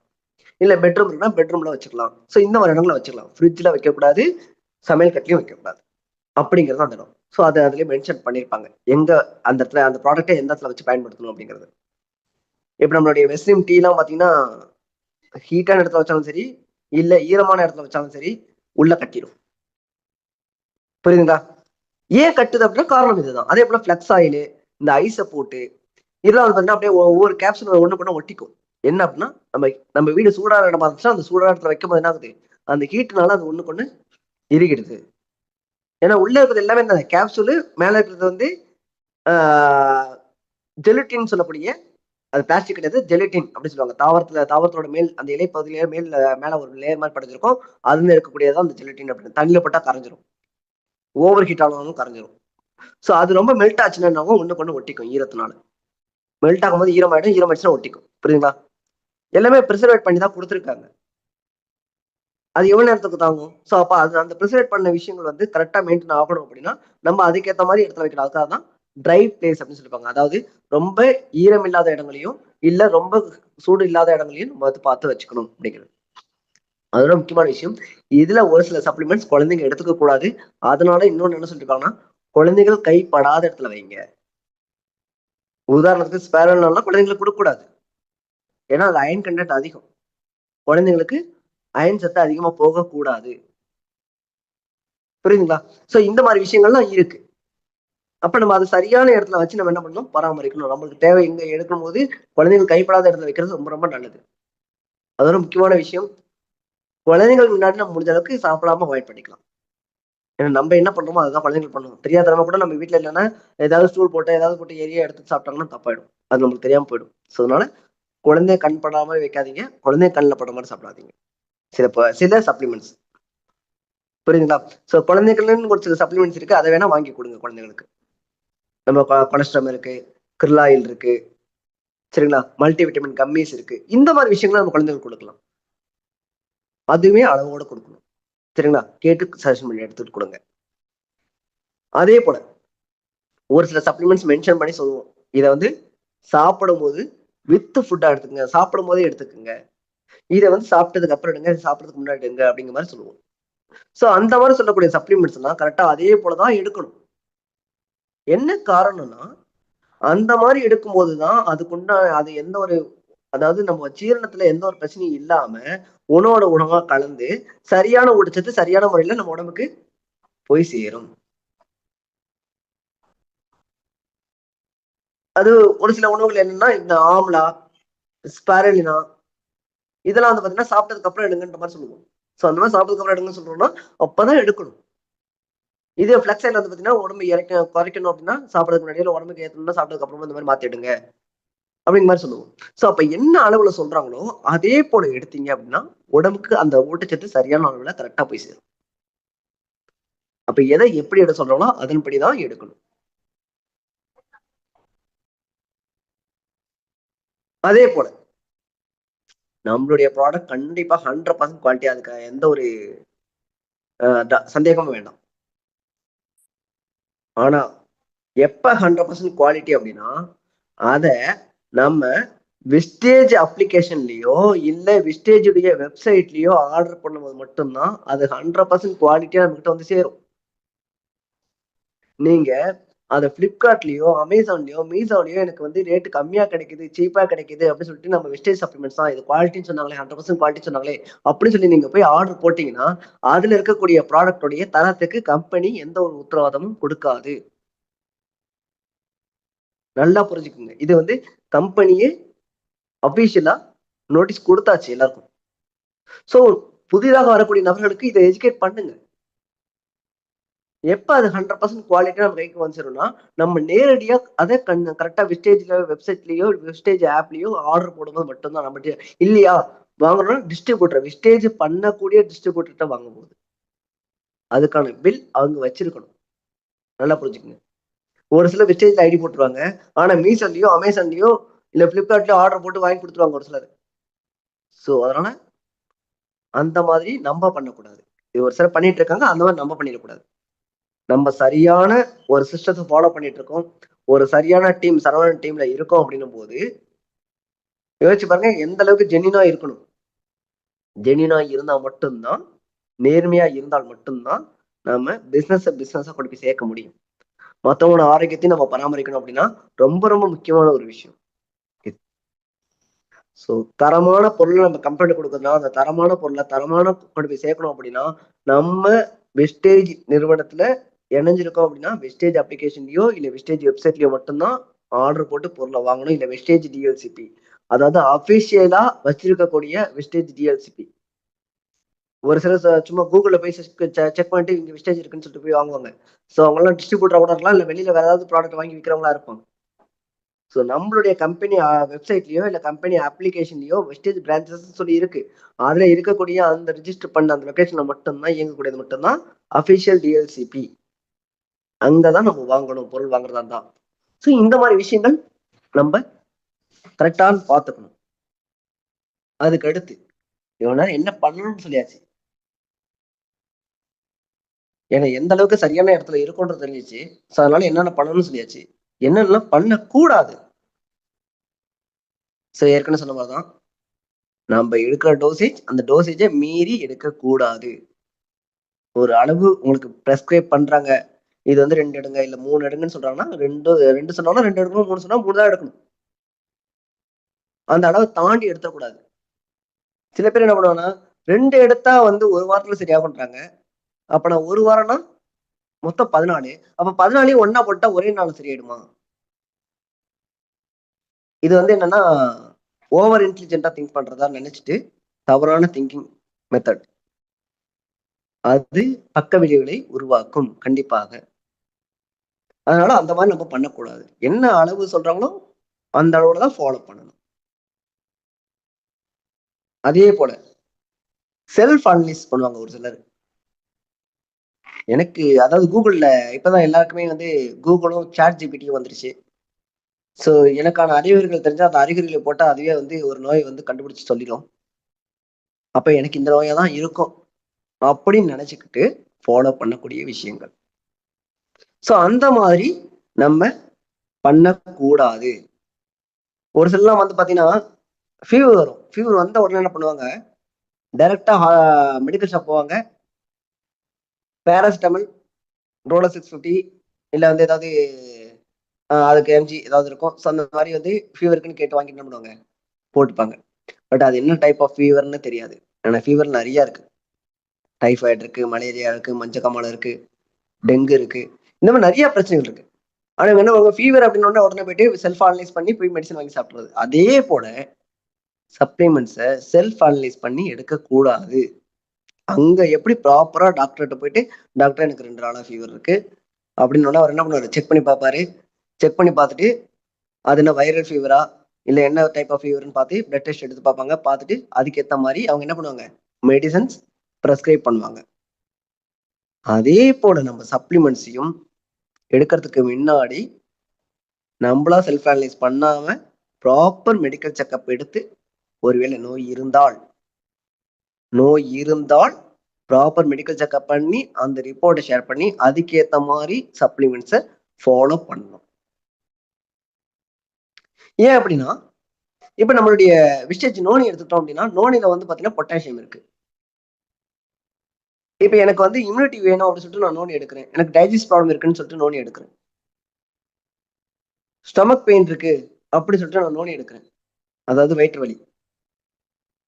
இல்ல பெட்ரூம் இருக்குன்னா பெட்ரூம்ல வச்சுக்கலாம். ஸோ இந்த மாதிரி இடங்களை வச்சுக்கலாம். ஃப்ரிட்ஜ்ல வைக்கக்கூடாது, சமையல் கட்டிலையும் வைக்கக்கூடாது அப்படிங்கிறது அந்த இடம். ஸோ அதை அதுலயே மென்ஷன் பண்ணியிருப்பாங்க. எங்க அந்த இடத்துல அந்த ப்ராடக்ட்டை எந்த இடத்துல வச்சு பயன்படுத்தணும் அப்படிங்கிறது. இப்ப நம்மளுடைய வெஸ்லிம் டீ எல்லாம் பாத்தீங்கன்னா ஹீட்டான இடத்துல வச்சாலும் சரி, இல்ல ஈரமான இடத்துல வச்சாலும் சரி, உள்ள கட்டிடும். புரியுதுங்களா? ஏன் கட்டுது அப்படின்னா காரணம் இதுதான். அதே போல ஃபிளக்ஸ் ஆயில், இந்த ஐஸை போட்டு இதெல்லாம் வந்து பாத்தீங்கன்னா அப்படியே ஒவ்வொரு கேப்சூல் ஒண்ணு பண்ண ஒட்டிக்கும். என்ன அப்படின்னா நம்ம நம்ம வீடு சூடான இடமா இருந்துச்சுன்னா அந்த சூடான இடத்துல வைக்கும் போது என்ன ஆகுது, அந்த ஹீட்னால அது ஒண்ணுக்கு ஒண்ணு இறுகிடுது. ஏன்னா உள்ள இருக்கிறது எல்லாமே இந்த கேப்சூலு, மேல இருக்கிறது வந்து ஜெலட்டின் சொல்லக்கூடிய, அது பிளாஸ்டிக் கிடையாது, ஜெலட்டின் அப்படின்னு சொல்லுவாங்க. தாவரத்தோட மேல் அந்த இலை பகுதியிலேயே மேல ஒரு லேயர் மாதிரி படிஞ்சிருக்கும். அதுல இருக்கக்கூடியதான் அந்த ஜெலட்டின் அப்படின்னு. தண்ணியில போட்டா கரைஞ்சிரும். ஓவர் ஹீட் ஆனாலும் கரைஞ்சிரும். ஸோ அது ரொம்ப மெல்ட் ஆச்சுன்னா ஒண்ணுக்கு ஒண்ணு ஒட்டிக்கும் ஈரத்தினால. மெல்ட் ஆகும்போது ஈரமாயிடும், ஈரமாயிடுச்சுன்னா ஒட்டிக்கும். புரியுதுங்களா? எல்லாமே பிரிசர்வேட் பண்ணி தான் கொடுத்துருக்காங்க. அது எவ்வளவு நேரத்துக்கு தாங்கும்? ஸோ அப்ப அது அந்த பிரிசர்வேட் பண்ண விஷயங்கள் வந்து கரெக்டா மெயின்டைன் ஆகணும் அப்படின்னா, நம்ம அதுக்கேத்த மாதிரி இடத்துல வைக்கணும். அதுக்காக தான் ட்ரை பிளேஸ் அப்படின்னு சொல்லிருப்பாங்க. அதாவது ரொம்ப ஈரம் இல்லாத இடங்களையும், இல்ல ரொம்ப சூடு இல்லாத இடங்களையும் நம்ம வந்து பார்த்து வச்சுக்கணும் அப்படிங்கிறது. அதோட முக்கியமான விஷயம், இதுல ஒரு சில சப்ளிமெண்ட்ஸ் குழந்தைங்க எடுத்துக்க கூடாது. அதனால இன்னொன்னு என்ன சொல்லிருக்காங்கன்னா, குழந்தைகள் கைப்படாத இடத்துல வைங்க. உதாரணத்துக்கு ஸ்பேரல்னால குழந்தைங்களுக்கு கொடுக்கக்கூடாது. ஏன்னா அது அயன் கண்டென்ட் அதிகம். குழந்தைங்களுக்கு அயன் சத்து அதிகமா போகக்கூடாது. புரியுதுங்களா? சோ இந்த மாதிரி விஷயங்கள்லாம் இருக்கு. அப்ப நம்ம அது சரியான இடத்துல வச்சு நம்ம என்ன பண்ணணும், பராமரிக்கணும். நம்மளுக்கு தேவை எங்க எடுக்கும்போது குழந்தைகள் கைப்படாத இடத்துல வைக்கிறது ரொம்ப ரொம்ப நல்லது. அதோட முக்கியமான விஷயம், குழந்தைகள் முன்னாடி நம்ம முடிஞ்ச அளவுக்கு சாப்பிடாம அவாய்ட் பண்ணிக்கலாம். ஏன்னா நம்ம என்ன பண்றோமோ அதுதான் குழந்தைகள் பண்ணுவோம். தெரியாதனமா கூட நம்ம வீட்டுல இல்லைன்னா ஏதாவது ஸ்டூல் போட்டு ஏதாவது போட்டு எரிய எடுத்து சாப்பிட்டாங்கன்னா தப்பாயிடும். அது நம்மளுக்கு தெரியாம போயிடும். சோ அதனால குழந்தை கண் படாம வைக்காதீங்க. குழந்தை கண்ணில் படுற மாதிரி சாப்பிடாதீங்க. சில சப்ளிமெண்ட்ஸ் புரியுதுங்களா? சோ குழந்தைகள்னு ஒரு சில சப்ளிமெண்ட்ஸ் இருக்கு. அதை வேணா வாங்கி கொடுங்க குழந்தைகளுக்கு. நம்ம கொலஸ்ட்ரம் இருக்கு, கிர்லாயில் இருக்கு, சரிங்களா? மல்டி விட்டமின் கம்மிஸ் இருக்கு. இந்த மாதிரி விஷயங்களை நம்ம குழந்தைகளுக்கு கொடுக்கலாம். அதுவுமே அளவோட கொடுக்கணும். சரிங்களா? கேட்டு சஜஷன் பண்ணி எடுத்துட்டு கொடுங்க. அதே போல ஒரு சில சப்ளிமெண்ட்ஸ் மென்ஷன் பண்ணி சொல்லுவோம். இதை வந்து சாப்பிடும்போது வித் ஃபுட்டா எடுத்துக்கங்க, சாப்பிடும் போதே எடுத்துக்கங்க. இதை வந்து சாப்பிட்டதுக்கு அப்புறம் எடுங்க, சாப்பிட்றதுக்கு முன்னாடி எடுங்க அப்படிங்கிற மாதிரி சொல்லுவோம். சோ அந்த மாதிரி சொல்லக்கூடிய சப்ளிமெண்ட்ஸ் எல்லாம் கரெக்டா அதே போலதான் எடுக்கணும். என்ன காரணம்னா அந்த மாதிரி எடுக்கும்போதுதான் அதுக்குண்டான அது எந்த ஒரு அதாவது நம்ம ஜீரணத்துல எந்த ஒரு பிரச்சனையும் இல்லாம உணவோட உணவா கலந்து சரியான ஊட்டச்சத்து சரியான முறையில நம்ம உடம்புக்கு போய் சேரும். அது ஒரு சில உணவுகள் என்னன்னா இந்த ஆம்லா, ஸ்பைருலினா இதெல்லாம் வந்து பாத்தீங்கன்னா சாப்பிட்டதுக்கு அப்புறம் எடுங்கன்ற மாதிரி சொல்லுவோம். சோ அந்த மாதிரி சாப்பிட்டதுக்கு அப்புறம் எடுங்கன்னு சொல்றோம்னா அப்பதான் எடுக்கணும். இதே ஃபிளக்ஸ் ஆயில் வந்து பாத்தீங்கன்னா உடம்பு குறைக்கணும் அப்படின்னா சாப்பிடறதுக்கு முன்னாடி உடம்புக்கு ஏற்றணும்னா சாப்பிட்டதுக்கு அப்புறமா இந்த மாதிரி மாத்திடுங்க அப்படிங்கிற மாதிரி சொல்லுவோம். சோ அப்ப என்ன அளவுல சொல்றாங்களோ அதே போல எடுத்தீங்க அப்படின்னா உடம்புக்கு அந்த ஊட்டச்சத்து சரியான அளவுல கரெக்டா போய் சேரும். அப்ப எதை எப்படி எடுக்க சொல்றாங்களோ அதன்படிதான் எடுக்கணும். அதே போல நம்மளுடைய ப்ராடக்ட் கண்டிப்பா 100% குவாலிட்டி, அதுக்கு எந்த ஒரு சந்தேகமும் வேண்டாம். ஆனா எப்ப 100% குவாலிட்டி அப்படின்னா அத நம்ம விஸ்டேஜ் அப்ளிகேஷன்லயோ இல்ல விஸ்டேஜ் உடைய வெப்சைட்லயோ ஆர்டர் பண்ணும்போது மட்டும்தான் அது 100% குவாலிட்டியா நம்மகிட்ட வந்து சேரும். நீங்க அத பிளிப்கார்ட்லயோ அமேசான்லயோ மீஷோலயோ எனக்கு வந்து ரேட் கம்மியா கிடைக்குது, சீப்பா கிடைக்குது அப்படின்னு சொல்லிட்டு நம்ம வெஸ்டேஜ் சப்ளிமெண்ட்ஸ் தான் இது குவாலிட்டின்னு சொன்னாங்களே, 100% குவாலிட்டி சொன்னாங்களே அப்படின்னு சொல்லி நீங்க போய் ஆர்டர் போட்டீங்கன்னா அதுல இருக்கக்கூடிய ப்ராடக்டோடைய தரத்துக்கு கம்பெனி எந்த ஒரு உத்தரவாதமும் கொடுக்காது. நல்லா புரிஞ்சுக்குங்க. இது வந்து கம்பெனியே அபிஷியலா நோட்டீஸ் கொடுத்தாச்சு எல்லாருக்கும். சோ புதிதாக வரக்கூடிய நபர்களுக்கு இதை எஜுகேட் பண்ணுங்க. எப்ப அது 100% குவாலிட்டியா நம்ம கைக்கு வந்துரும்னா, நம்ம நேரடியா அத கரெக்ட்டா விஸ்டேஜ்ல வெப்சைட்லயோ, விஸ்டேஜ் ஆப்லயோ ஆர்டர் போடும்போது மட்டும் தான் நம்மட்ட இல்லையா வாங்குறோம்னா டிஸ்ட்ரிபியூட்டர் விஸ்டேஜ் பண்ணக்கூடிய டிஸ்ட்ரிபியூட்டர்ட்ட வாங்கும்போது. அதுக்கான பில் அவங்க வச்சிருக்கணும். நல்லா புரிஞ்சுக்கங்க. ஒரு சில விஸ்டேஜ்ல ஐடி போட்டுருவாங்க. ஆனா மீஷோலயோ, அமேசான்லயோ இல்ல பிளிப்கார்ட்ல ஆர்டர் போட்டு வாங்கி கொடுத்துருவாங்க ஒரு சிலர். ஸோ அதனால அந்த மாதிரி நம்ம பண்ணக்கூடாது. இது ஒரு சிலர் பண்ணிட்டு இருக்காங்க, அந்த மாதிரி நம்ம பண்ணிடக்கூடாது. நம்ம சரியான ஒரு சிஸ்டத்தை ஃபாலோ பண்ணிட்டு இருக்கோம், ஒரு சரியான டீம் சரவணன் டீம்ல இருக்கோம் அப்படின்னும் போது யோசிச்சு பாருங்க எந்த அளவுக்கு ஜென்யூனா இருக்கணும். ஜென்யூனா இருந்தா மட்டும்தான், நேர்மையா இருந்தால் மட்டும்தான் நம்ம பிசினஸா கொண்டு போய் சேர்க்க முடியும். மத்தவங்களோட ஆரோக்கியத்தையும் நம்ம பராமரிக்கணும் அப்படின்னா ரொம்ப ரொம்ப முக்கியமான ஒரு விஷயம். ஸோ தரமான பொருளை நம்ம கம்பெனி கொடுக்கறதுனா அந்த தரமான பொருளை தரமான கொண்டு போய் சேர்க்கணும் அப்படின்னா நம்ம வெஸ்டேஜ் நிறுவனத்துல இணைஞ்சிருக்கோம் அப்படின்னா வெஸ்டேஜ் அப்ளிகேஷன்லயோ இல்ல வெஸ்டேஜ் வெப்சைட்லயோ மட்டும்தான் ஆர்டர் போட்டு பொருளை வாங்கணும். இல்ல வெஸ்டேஜ் டிஎல்சிபி, அதாவது அபிஷியலா வச்சிருக்கக்கூடிய வெஸ்டேஜ் டிஎல்சிபி. ஒரு சிலர் சும்மா கூகுள்ல போய் செக் பண்ணிட்டு இங்க வெஸ்டேஜ் இருக்குன்னு சொல்லிட்டு போய் வாங்குவாங்க. ஸோ அவங்க எல்லாம் டிஸ்ட்ரிபியூட்டரா கூட இருக்கலாம், இல்ல வெளியில வேற ஏதாவது ப்ராடக்ட் வாங்கி விற்கிறவங்களா இருப்பாங்க. ஸோ நம்மளுடைய கம்பெனி வெப்சைட்லயோ இல்ல கம்பெனி அப்ளிகேஷன்லயோ வெஸ்டேஜ் பிரான்ச்சஸ் சொல்லி இருக்கு. அதுல இருக்கக்கூடிய அந்த ரிஜிஸ்டர் பண்ண அந்த லொகேஷன்ல மட்டும்தான் இயங்கக்கூடியது மட்டும்தான் அபிஷியல் டிஎல்சிபி. அங்கதான் நம்ம வாங்கணும், பொருள் வாங்குறதா இருந்தா. ஸோ இந்த மாதிரி விஷயங்கள் நம்ம கரெக்டான பார்த்துக்கணும். அதுக்கு அடுத்து இவனால என்ன பண்ணணும்னு சொல்லியாச்சு. ஏன்னா எந்த அளவுக்கு சரியான இடத்துல இருக்கும்ன்றது தெரிஞ்சிச்சு. ஸோ அதனால என்னென்ன பண்ணணும்னு சொல்லியாச்சு. என்னென்னலாம் பண்ணக்கூடாது. ஸோ ஏற்கனவே சொன்ன மாதிரிதான் நம்ம எடுக்கிற டோசேஜ் அந்த டோசேஜை மீறி எடுக்கக்கூடாது. ஒரு அளவு உங்களுக்கு பிரெஸ்கிரைப் பண்றாங்க, இது வந்து 2 எடுங்க இல்ல 3 எடுங்கன்னு சொல்றாங்கன்னா 2 சொன்னாலும் 2 எடுக்கணும், 3 சொன்னா 3 தான் எடுக்கணும். அந்த அளவை தாண்டி எடுத்துக்கூடாது. சில பேர் என்ன பண்ணுவாங்கன்னா 2 எடுத்தா வந்து 1 வாரத்துல சரியாகுன்றாங்க. அப்ப நான் 1 வாரம்னா மொத்தம் 14. அப்ப 14 ஒண்ணா போட்டா ஒரே நாள் சரியாயிடுமா? இது வந்து என்னன்னா ஓவர் இன்டெலிஜென்ட்டா திங்க் பண்றதா நினைச்சிட்டு தவறான திங்கிங் மெத்தட். அது பக்க விளைவுகளை உருவாக்கும் கண்டிப்பாக. அதனால அந்த மாதிரி நம்ம பண்ணக்கூடாது. என்ன அளவு சொல்றாங்களோ அந்த அளவுல தான் ஃபாலோ பண்ணணும். அதே போல செல்ஃப் அனலைஸ் பண்ணுவாங்க ஒரு சிலர். எனக்கு அதாவது கூகுள்ல இப்பதான் எல்லாருக்குமே வந்து கூகுளும் சாட் ஜிபிடியும் வந்துருச்சு. ஸோ எனக்கான அறிகுறிகள் தெரிஞ்சா அந்த அறிகுறிகளை போட்டா அதுவே வந்து ஒரு நோய் வந்து கண்டுபிடிச்சு சொல்லிடும். அப்ப எனக்கு இந்த நோயா தான் இருக்கும் அப்படின்னு நினைச்சுக்கிட்டு ஃபாலோ பண்ணக்கூடிய விஷயங்கள். ஸோ அந்த மாதிரி நம்ம பண்ணக்கூடாது. ஒரு சிலர்லாம் வந்து பாத்தீங்கன்னா ஃபீவர் வரும். ஃபீவர் வந்த உடனே என்ன பண்ணுவாங்க, டைரக்டா மெடிக்கல் ஷாப் போவாங்க. பேராசிட்டமல், ரோலோ 650 இல்ல வந்து ஏதாவது அதுக்கு எம்ஜி ஏதாவது இருக்கும். ஸோ அந்த மாதிரி வந்து ஃபீவருக்குன்னு கேட்டு வாங்கி என்ன பண்ணுவாங்க, போட்டுப்பாங்க. பட் அது என்ன டைப் ஆஃப் ஃபீவர்னு தெரியாது. ஆனா ஃபீவர் நிறைய இருக்கு. டைஃபாய்டு இருக்கு, மலேரியா இருக்கு, மஞ்சக்காமாலை இருக்கு, டெங்கு இருக்கு. இந்த மாதிரி நிறைய பிரச்சனைகள் இருக்கு. ஆனா இவங்க என்ன பண்ணுவாங்க, ஃபீவர் அப்படின்னு உடனே போயிட்டு செல்ஃப் அனலைஸ் பண்ணி போய் மெடிசன் வாங்கி சாப்பிடுறது. அதே போல சப்ளிமெண்ட்ஸை செல்ஃப் அனலைஸ் பண்ணி எடுக்கக்கூடாது. அங்க எப்படி ப்ராப்பரா டாக்டர்கிட்ட போயிட்டு, டாக்டர் எனக்கு 2 நாளா ஃபீவர் இருக்கு அப்படின்னு அவர் என்ன பண்ணுவாரு, செக் பண்ணி பார்ப்பாரு. செக் பண்ணி பார்த்துட்டு அது என்ன வைரல் ஃபீவரா இல்ல என்ன டைப் ஆஃப் ஃபீவர்னு பார்த்து பிளட் டெஸ்ட் எடுத்து பார்ப்பாங்க. பார்த்துட்டு அதுக்கேற்ற மாதிரி அவங்க என்ன பண்ணுவாங்க, மெடிசன்ஸ் ப்ரெஸ்கிரைப் பண்ணுவாங்க. அதே போல நம்ம சப்ளிமெண்ட்ஸையும் எடுக்கிறதுக்கு முன்னாடி நம்மளா செல்ஃப் அனலைஸ் பண்ணாம ப்ராப்பர் மெடிக்கல் செக்அப் எடுத்து ஒருவேளை நோய் இருந்தால் ப்ராப்பர் மெடிக்கல் செக்அப் பண்ணி அந்த ரிப்போர்ட்டை ஷேர் பண்ணி அதுக்கேற்ற மாதிரி சப்ளிமெண்ட்ஸை ஃபாலோ பண்ணணும். ஏன் அப்படின்னா இப்ப நம்மளுடைய விஸ்டேஜ் நோனி எடுத்துட்டோம் அப்படின்னா நோனில வந்து பாத்தீங்கன்னா பொட்டாசியம் இருக்கு. இப்ப எனக்கு வந்து இம்யூனிட்டி வேணும் அப்படின்னு சொல்லிட்டு நான் நோனி எடுக்கிறேன். எனக்கு டைஜஸ்ட் ப்ராப்ளம் இருக்குன்னு சொல்லிட்டு நோனி எடுக்கிறேன். ஸ்டொமக் பெயின் இருக்கு அப்படின்னு சொல்லிட்டு நான் நோனி எடுக்கிறேன். அதாவது வயிற்று வலி.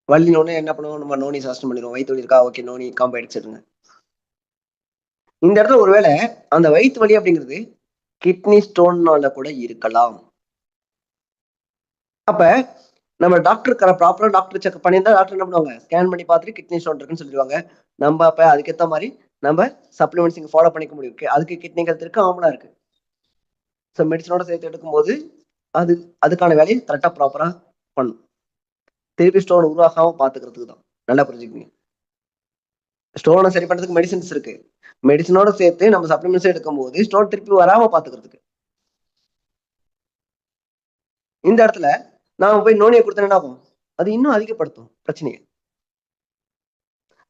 வலினோடனே என்ன பண்ணுவோம், நம்ம நோனி சாஸ்டம் பண்ணிடுவோம். வயிற்று வலி இருக்கா, ஓகே நோனி காம்போ அடிச்சிடுங்க. இந்த இடத்துல ஒருவேளை அந்த வயிற்று வலி அப்படிங்கிறது கிட்னி ஸ்டோன்னால கூட இருக்கலாம். அப்ப நம்ம டாக்டர் ப்ராப்பரா டாக்டர் செக் பண்ணியிருந்தா டாக்டர் என்ன பண்ணுவாங்க, ஸ்கேன் பண்ணி பார்த்துட்டு கிட்னி ஸ்டோன் இருக்குன்னு சொல்லிடுவாங்க. நம்ம அப்ப அதுக்கேற்ற மாதிரி நம்ம சப்ளிமெண்ட்ஸ் இங்க ஃபாலோ பண்ணிக்க முடியும். அதுக்கு கிட்னி ஹெல்த் இருக்கு, ஆம்லா இருக்கு. ஸோ மெடிசனோட சேர்த்து எடுக்கும்போது அது அதுக்கான வேலையை கரெக்டா ப்ராப்பரா பண்ணும். திருப்பி ஸ்டோன் உருவாகாம பாத்துக்கிறதுக்கு தான். நல்லா புரிஞ்சுக்கங்க. ஸ்டோனை சரி பண்றதுக்கு மெடிசின்ஸ் இருக்கு. மெடிசனோட சேர்த்து நம்ம சப்ளிமெண்ட்ஸ் எடுக்கும் போது ஸ்டோன் திருப்பி வராம பாத்துக்கிறதுக்கு. இந்த இடத்துல நாம போய் நோனியை கொடுத்தா என்ன ஆகும், அது இன்னும் அதிகப்படுத்தும் பிரச்சனையை.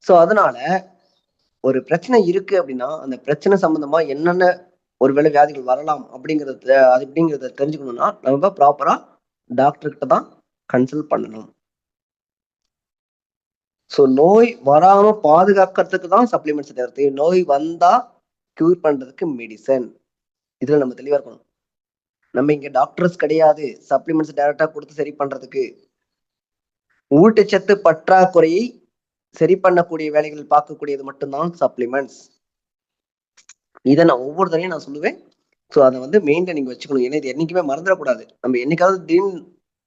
சோ அதனால ஒரு பிரச்சனை இருக்கு அப்படின்னா அந்த பிரச்சனை சம்பந்தமா என்னென்ன ஒருவேளை வியாதிகள் வரலாம் அப்படிங்கறத அது அப்படிங்கறத தெரிஞ்சுக்கணும்னா நம்ம ப்ராப்பரா டாக்டர் கிட்ட தான் கன்சல்ட் பண்ணணும். சோ நோய் வராம பாதுகாக்கிறதுக்கு தான் சப்ளிமெண்ட்ஸ் தேவை. நோய் வந்தா கியூர் பண்றதுக்கு மெடிசன். இதுல நம்ம தெளிவா இருக்கணும். நம்ம இங்க டாக்டர்ஸ் கிடையாது சப்ளிமெண்ட்ஸ் டைரக்டா கொடுத்து சரி பண்றதுக்கு. ஊட்டச்சத்து பற்றாக்குறையை சரி பண்ணக்கூடிய வேலைகள் பார்க்கக்கூடியது மட்டும்தான் சப்ளிமெண்ட்ஸ். இதை நான் ஒவ்வொரு தடையும் நான் சொல்லுவேன். ஸோ அதை வந்து மெயின்டைன் நீங்க வச்சுக்கணும். ஏன்னா இது என்னைக்குமே மறந்துடக்கூடாது. நம்ம என்னைக்காவது திடீர்னு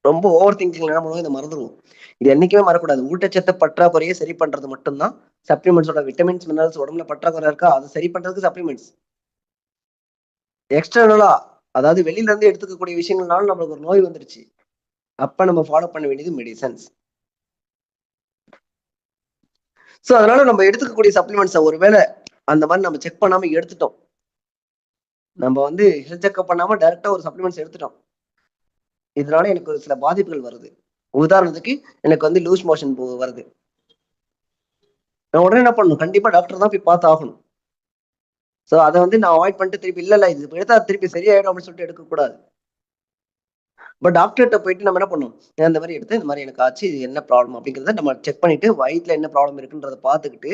ரொம்ப ஓவர் திங்கிங் என்ன பண்ணுவோம், இதை மறந்துடுவோம். இது என்னைக்குமே மறக்கூடாது. ஊட்டச்சத்து பற்றாக்குறையை சரி பண்றது மட்டும்தான் சப்ளிமெண்ட்ஸோட விட்டமின்ஸ் மினரல்ஸ் உடம்புல பற்றாக்குறை இருக்கா அதை சரி பண்றதுக்கு சப்ளிமெண்ட்ஸ். எக்ஸ்டர்னலா அதாவது வெளியில இருந்து எடுத்துக்கக்கூடிய விஷயங்கள்னால நம்மளுக்கு ஒரு நோய் வந்துருச்சு, அப்ப நம்ம ஃபாலோ பண்ண வேண்டியது மெடிசன்ஸ். சோ அதனால நம்ம எடுத்துக்கக்கூடிய சப்ளிமெண்ட்ஸை ஒருவேளை அந்த மாதிரி நம்ம செக் பண்ணாம எடுத்துட்டோம், நம்ம வந்து ஹெல்த் செக்அப் பண்ணாம டைரக்டா ஒரு சப்ளிமெண்ட்ஸ் எடுத்துட்டோம், இதனால எனக்கு ஒரு சில பாதிப்புகள் வருது. உதாரணத்துக்கு எனக்கு வந்து லூஸ் மோஷன் வருது, நான் உடனே என்ன பண்ணணும், கண்டிப்பா டாக்டர் தான் போய் பார்த்து ஆகணும். சோ அதை வந்து நான் அவாய்ட் பண்ணிட்டு திருப்பி இல்ல இது எடுத்தா திருப்பி சரியாயிடும் அப்படின்னு சொல்லிட்டு எடுக்கக்கூடாது. பட் டாக்டர்கிட்ட போயிட்டு நம்ம என்ன பண்ணணும், இந்த மாதிரி எடுத்து இந்த மாதிரி எனக்கு ஆச்சு, இது என்ன ப்ராப்ளம் அப்படிங்கிறத நம்ம செக் பண்ணிட்டு வயிற்றுல என்ன ப்ராப்ளம் இருக்குன்றத பார்த்துக்கிட்டு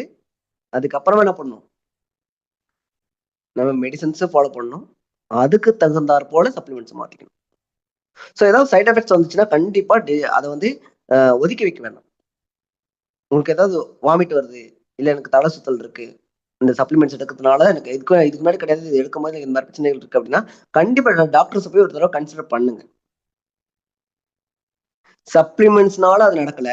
அதுக்கப்புறமா என்ன பண்ணணும், நம்ம மெடிசன்ஸை ஃபாலோ பண்ணணும். அதுக்கு தகுந்தாற் போல சப்ளிமெண்ட்ஸ் மாத்திக்கணும். ஸோ ஏதாவது சைட் எஃபெக்ட்ஸ் வந்துச்சுன்னா கண்டிப்பா அதை வந்து ஒதுக்கி வைக்க வேண்டாம். உங்களுக்கு ஏதாவது வாமிட் வருது, இல்ல எனக்கு தலை சுத்தல் இருக்கு, இந்த சப்ளிமெண்ட்ஸ் எடுக்கிறதுனால எனக்கு இதுக்கு முன்னாடி கிடையாது, இது எடுக்கும்போது இந்த மாதிரி பிரச்சனைகள் இருக்கு அப்படின்னா கண்டிப்பா டாக்டர்ஸ் போய் ஒரு தடவை கன்சிடர் பண்ணுங்க. சப்ளிமெண்ட்ஸ்னால அது நடக்கல,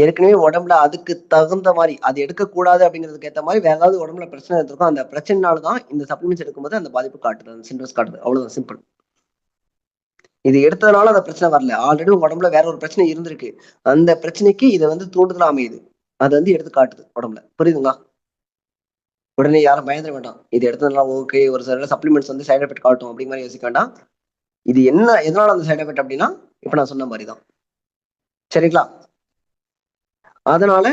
ஏற்கனவே உடம்புல அதுக்கு தகுந்த மாதிரி அது எடுக்கக்கூடாது அப்படிங்கிறதுக்கு ஏற்ற மாதிரி வேற ஏதாவது உடம்புல பிரச்சனை இருக்கும், அந்த பிரச்சனைனாலதான் இந்த சப்ளிமெண்ட்ஸ் எடுக்கும்போது அந்த பாதிப்பு காட்டுது, அந்த சிம்டம்ஸ் காட்டுது, அவ்வளவுதான் சிம்பிள். இது எடுத்ததுனால அந்த பிரச்சனை வரல, ஆல்ரெடி உங்க உடம்புல வேற ஒரு பிரச்சனை இருந்திருக்கு, அந்த பிரச்சனைக்கு இதை வந்து தூண்டுதலா அமையுது, அதை வந்து எடுத்து காட்டுது உடம்புல. புரியுதுங்களா? உடனே யாரும் பயந்துட வேண்டாம், இது எடுத்ததுனால ஓகே ஒரு சில சப்ளிமெண்ட்ஸ் வந்து சைட் எஃபெக்ட் காட்டும் அப்படிங்கிற மாதிரி யோசிக்க வேண்டாம். இது என்ன எதனால அந்த சைட் எஃபெக்ட் அப்படின்னா இப்ப நான் சொன்ன மாதிரி தான். சரிங்களா? அதனால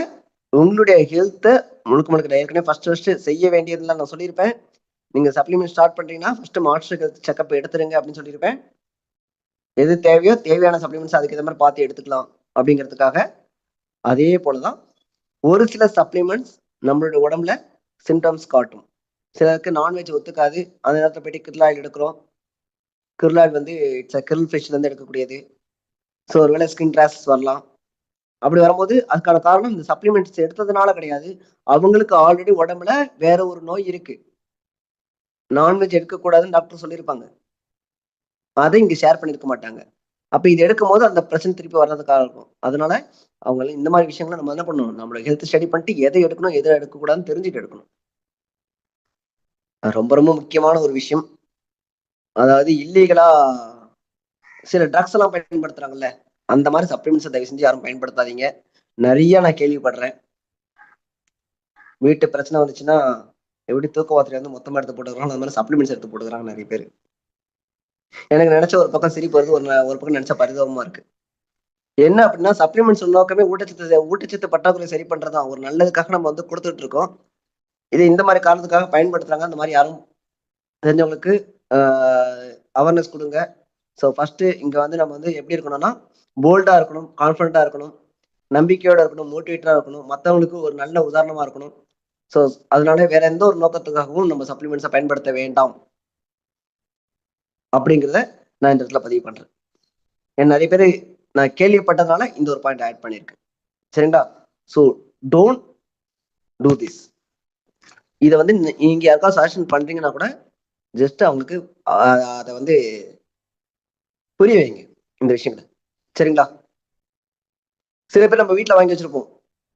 உங்களுடைய ஹெல்த்தை முழுக்க முழுக்க ஏற்கனவே ஃபர்ஸ்ட் செய்ய வேண்டியதுலாம் நான் சொல்லியிருப்பேன். நீங்க சப்ளிமெண்ட் ஸ்டார்ட் பண்றீங்கன்னா ஃபர்ஸ்ட் மாஸ்டர் ஹெல்த் செக்அப் எடுத்துருங்க அப்படின்னு சொல்லியிருப்பேன். எது தேவையோ தேவையான சப்ளிமெண்ட்ஸ் அதுக்கு இந்த மாதிரி பார்த்து எடுத்துக்கலாம் அப்படிங்கிறதுக்காக. அதே போலதான் ஒரு சில சப்ளிமெண்ட்ஸ் நம்மளுடைய உடம்புல சிம்டம்ஸ் காட்டும். சிலருக்கு நான்வெஜ் ஒத்துக்காது, அந்த நேரத்தில் போயிட்டு கிர்லாயில் எடுக்கிறோம். கிர்லாயில் வந்து இட்ஸ் கிரில் ஃபிஷ்ல இருந்து எடுக்கக்கூடியது. ஸோ ஒருவேளை ஸ்கின் ரேஷஸ் வரலாம். அப்படி வரும்போது அதுக்கான காரணம் இந்த சப்ளிமெண்ட்ஸ் எடுத்ததுனால கிடையாது, அவங்களுக்கு ஆல்ரெடி உடம்புல வேற ஒரு நோய் இருக்கு, நான்வெஜ் எடுக்கக்கூடாதுன்னு டாக்டர் சொல்லியிருப்பாங்க, அதை இங்க ஷேர் பண்ணிருக்க மாட்டாங்க. அப்ப இது எடுக்கும் போது அந்த பிரச்சனை திருப்பி வர்றதுக்காக இருக்கும். அதனால அவங்க இந்த மாதிரி விஷயங்களை நம்ம என்ன பண்ணணும், நம்மளோட ஹெல்த் ஸ்டடி பண்ணிட்டு எதை எடுக்கணும் எதை எடுக்கக்கூடாதுன்னு தெரிஞ்சுட்டு எடுக்கணும். ரொம்ப ரொம்ப முக்கியமான ஒரு விஷயம். அதாவது இல்லீகலா சில ட்ரக்ஸ் எல்லாம் பயன்படுத்துறாங்கல்ல, அந்த மாதிரி சப்ளிமெண்ட்ஸ் தயவு செஞ்சு யாரும் பயன்படுத்தாதீங்க. நிறைய நான் கேள்விப்படுறேன். வீட்டு பிரச்சனை வந்துச்சுன்னா எப்படி தூக்க மாத்திரை வந்து மொத்தமா எடுத்து போட்டுக்கிறாங்க, அந்த மாதிரி சப்ளிமெண்ட்ஸ் எடுத்து போட்டுக்கிறாங்க நிறைய பேர். எனக்கு நினைச்ச ஒரு பக்கம் சிரிப்பு வருது, ஒரு பக்கம் நினைச்ச பரிதாபமா இருக்கு. என்ன அப்படின்னா சப்ளிமெண்ட்ஸ் நோக்கமே ஊட்டச்சத்து பற்றாக்குறை சரி பண்றதுதான், ஒரு நல்லதுக்காக நம்ம வந்து கொடுத்துட்டு இருக்கோம். இது இந்த மாதிரி காரணத்துக்காக பயன்படுத்துறாங்க. அந்த மாதிரி யாரும் தெரிஞ்சவங்களுக்கு அவேர்னஸ் கொடுங்க. ஸோ ஃபர்ஸ்ட் இங்க வந்து நம்ம வந்து எப்படி இருக்கணும்னா போல்டா இருக்கணும், கான்ஃபிடண்டா இருக்கணும், நம்பிக்கையோட இருக்கணும், மோட்டிவேட்டரா இருக்கணும், மற்றவங்களுக்கு ஒரு நல்ல உதாரணமா இருக்கணும். ஸோ அதனால வேற எந்த ஒரு நோக்கத்துக்காகவும் நம்ம சப்ளிமெண்ட்ஸை பயன்படுத்த வேண்டாம் அப்படிங்கிறத நான் இந்த இடத்துல பதிவு பண்றேன். ஏன் நிறைய பேர் நான் கேள்விப்பட்டதுனால இந்த ஒரு பாயிண்ட் ஆட் பண்ணியிருக்கேன். சரிங்களா? So don't do this. இதை வந்து நீங்க யாருக்காவது சஜஷன் பண்றீங்கன்னா கூட ஜஸ்ட் அவங்களுக்கு அதை வந்து புரிய வைங்க இந்த விஷயங்களை. சரிங்களா? சில பேர் நம்ம வீட்டில் வாங்கி வச்சிருப்போம்,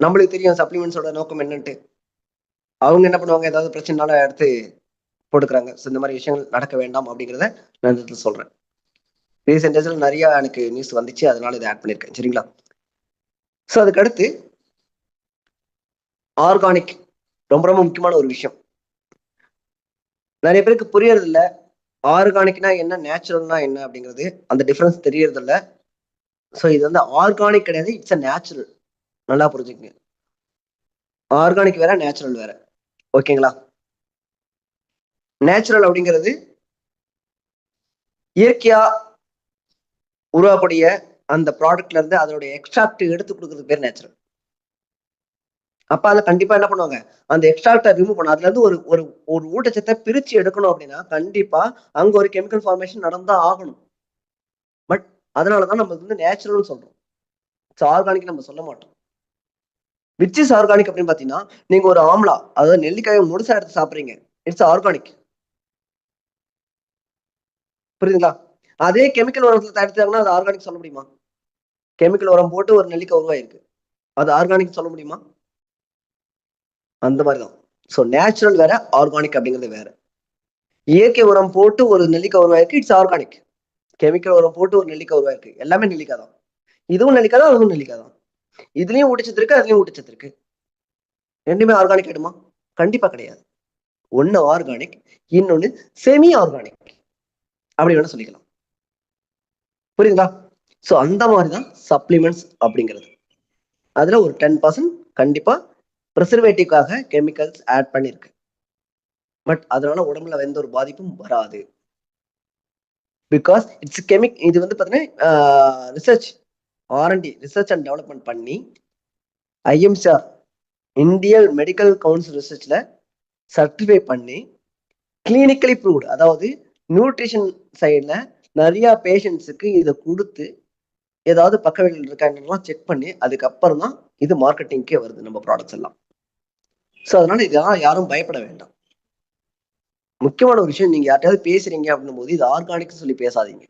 நம்மளுக்கு தெரியும் சப்ளிமெண்ட்ஸோட நோக்கம் என்னன்ட்டு. அவங்க என்ன பண்ணுவாங்க, ஏதாவது பிரச்சனைனால எடுத்து போட்டுக்கிறாங்க. ஸோ இந்த மாதிரி விஷயங்கள் நடக்க வேண்டாம் அப்படிங்கிறத நான் இந்த இடத்துல சொல்றேன். ரீசெண்ட் டேஸ்ல நிறைய எனக்கு நியூஸ் வந்துச்சு, அதனால இதை ஆட் பண்ணியிருக்கேன். சரிங்களா? ஸோ அதுக்கு அடுத்து ஆர்கானிக் ரொம்ப ரொம்ப முக்கியமான ஒரு விஷயம். நிறைய பேருக்கு புரியறது இல்ல, ஆர்கானிக்னா என்ன, நேச்சுரல்னா என்ன அப்படிங்கிறது அந்த டிஃபரன்ஸ் தெரியறது இல்ல. ஸோ இது வந்து ஆர்கானிக் கிடையாது, இட்ஸ் அ நேச்சுரல். நல்லா புரிஞ்சுக்கங்க. ஆர்கானிக் வேற, நேச்சுரல் வேற. ஓகேங்களா? நேச்சுரல் அப்படிங்கிறது இயற்கையா உருவாக்கக்கூடிய அந்த ப்ராடக்ட்ல இருந்து அதோட எக்ஸ்ட்ராக்ட் எடுத்து கொடுக்கறது பேர் நேச்சுரல். அப்ப அதுல கண்டிப்பா என்ன பண்ணுவாங்க, அந்த எக்ஸ்ட்ராக்டை ரிமூவ் பண்ணும். அதுல இருந்து ஒரு ஒரு ஒரு ஊட்டச்சத்தை பிரிச்சு எடுக்கணும் அப்படின்னா கண்டிப்பா அங்க ஒரு கெமிக்கல் ஃபார்மேஷன் நடந்தா ஆகணும். பட் அதனாலதான் நம்ம வந்து நேச்சுரல் சொல்றோம். ஆர்கானிக் நம்ம சொல்ல மாட்டோம். விச் இஸ் ஆர்கானிக் அப்படின்னு பாத்தீங்கன்னா, நீங்க ஒரு ஆம்லா, அதாவது நெல்லிக்காயை முழுசா எடுத்து சாப்பிடுறீங்க, இட்ஸ் ஆர்கானிக். புரியுதுங்களா? அதே கெமிக்கல் உரத்துல தயாரிச்சாங்கன்னா அது ஆர்கானிக் சொல்ல முடியுமா? கெமிக்கல் உரம் போட்டு ஒரு நெல்லிக்காய் உருவாயிருக்கு, அது ஆர்கானிக் சொல்ல முடியுமா? அந்த மாதிரிதான். ஸோ நேச்சுரல் வேற, ஆர்கானிக் அப்படிங்கிறது வேற. இயற்கை உரம் போட்டு ஒரு நெல்லிக்காய் உருவாயிருக்கு, இட்ஸ் ஆர்கானிக். கெமிக்கல் உரம் போட்டு ஒரு நெல்லிக்காய் உருவாயிருக்கு, எல்லாமே நெல்லிக்காய் தான். இதுவும் நெல்லிக்காய் தான், அதுவும் நெல்லிக்காய் தான். இதுலயும் ஊட்டச்சத்து இருக்கு, அதுலயும் ஊட்டச்சத்து இருக்கு. ரெண்டுமே ஆர்கானிக் ஆயிடுமா? கண்டிப்பா கிடையாது. ஒன்னு ஆர்கானிக், இன்னொன்னு செமி ஆர்கானிக், அப்படி வேணா சொல்லிக்கலாம். புரியுதுங்களா? ஸோ அந்த மாதிரிதான் சப்ளிமெண்ட்ஸ் அப்படிங்கிறது. அதுல ஒரு 10% கண்டிப்பா ப்ரிசர்வேட்டிவ்காக கெமிக்கல்ஸ் ஆட் பண்ணிருக்கு. பட் அதனால உடம்புல எந்த ஒரு பாதிப்பும் வராது. Because it's chemic. இது வந்து பாத்தீங்கன்னா research, R and D, research and development பண்ணி ஐஎம்சிஆர், இந்தியன் மெடிக்கல் கவுன்சில் ரிசர்ச்ல சர்டிஃபை பண்ணி கிளினிக்கலி ப்ரூவ்டு, அதாவது நியூட்ரிஷன் சைட்ல நிறைய பேஷண்ட்ஸுக்கு இதை கொடுத்து ஏதாவது பக்க விளைவுகள் இருக்காங்கலாம் செக் பண்ணி அதுக்கப்புறம் தான் இது மார்க்கெட்டிங்கே வருது நம்ம ப்ராடக்ட்ஸ் எல்லாம். ஸோ அதனால இதெல்லாம் யாரும் பயப்பட வேண்டாம். முக்கியமான ஒரு விஷயம், நீங்க யார்ட்டையாவது பேசுறீங்க அப்படின்னும் போது இது ஆர்கானிக் சொல்லி பேசாதீங்க,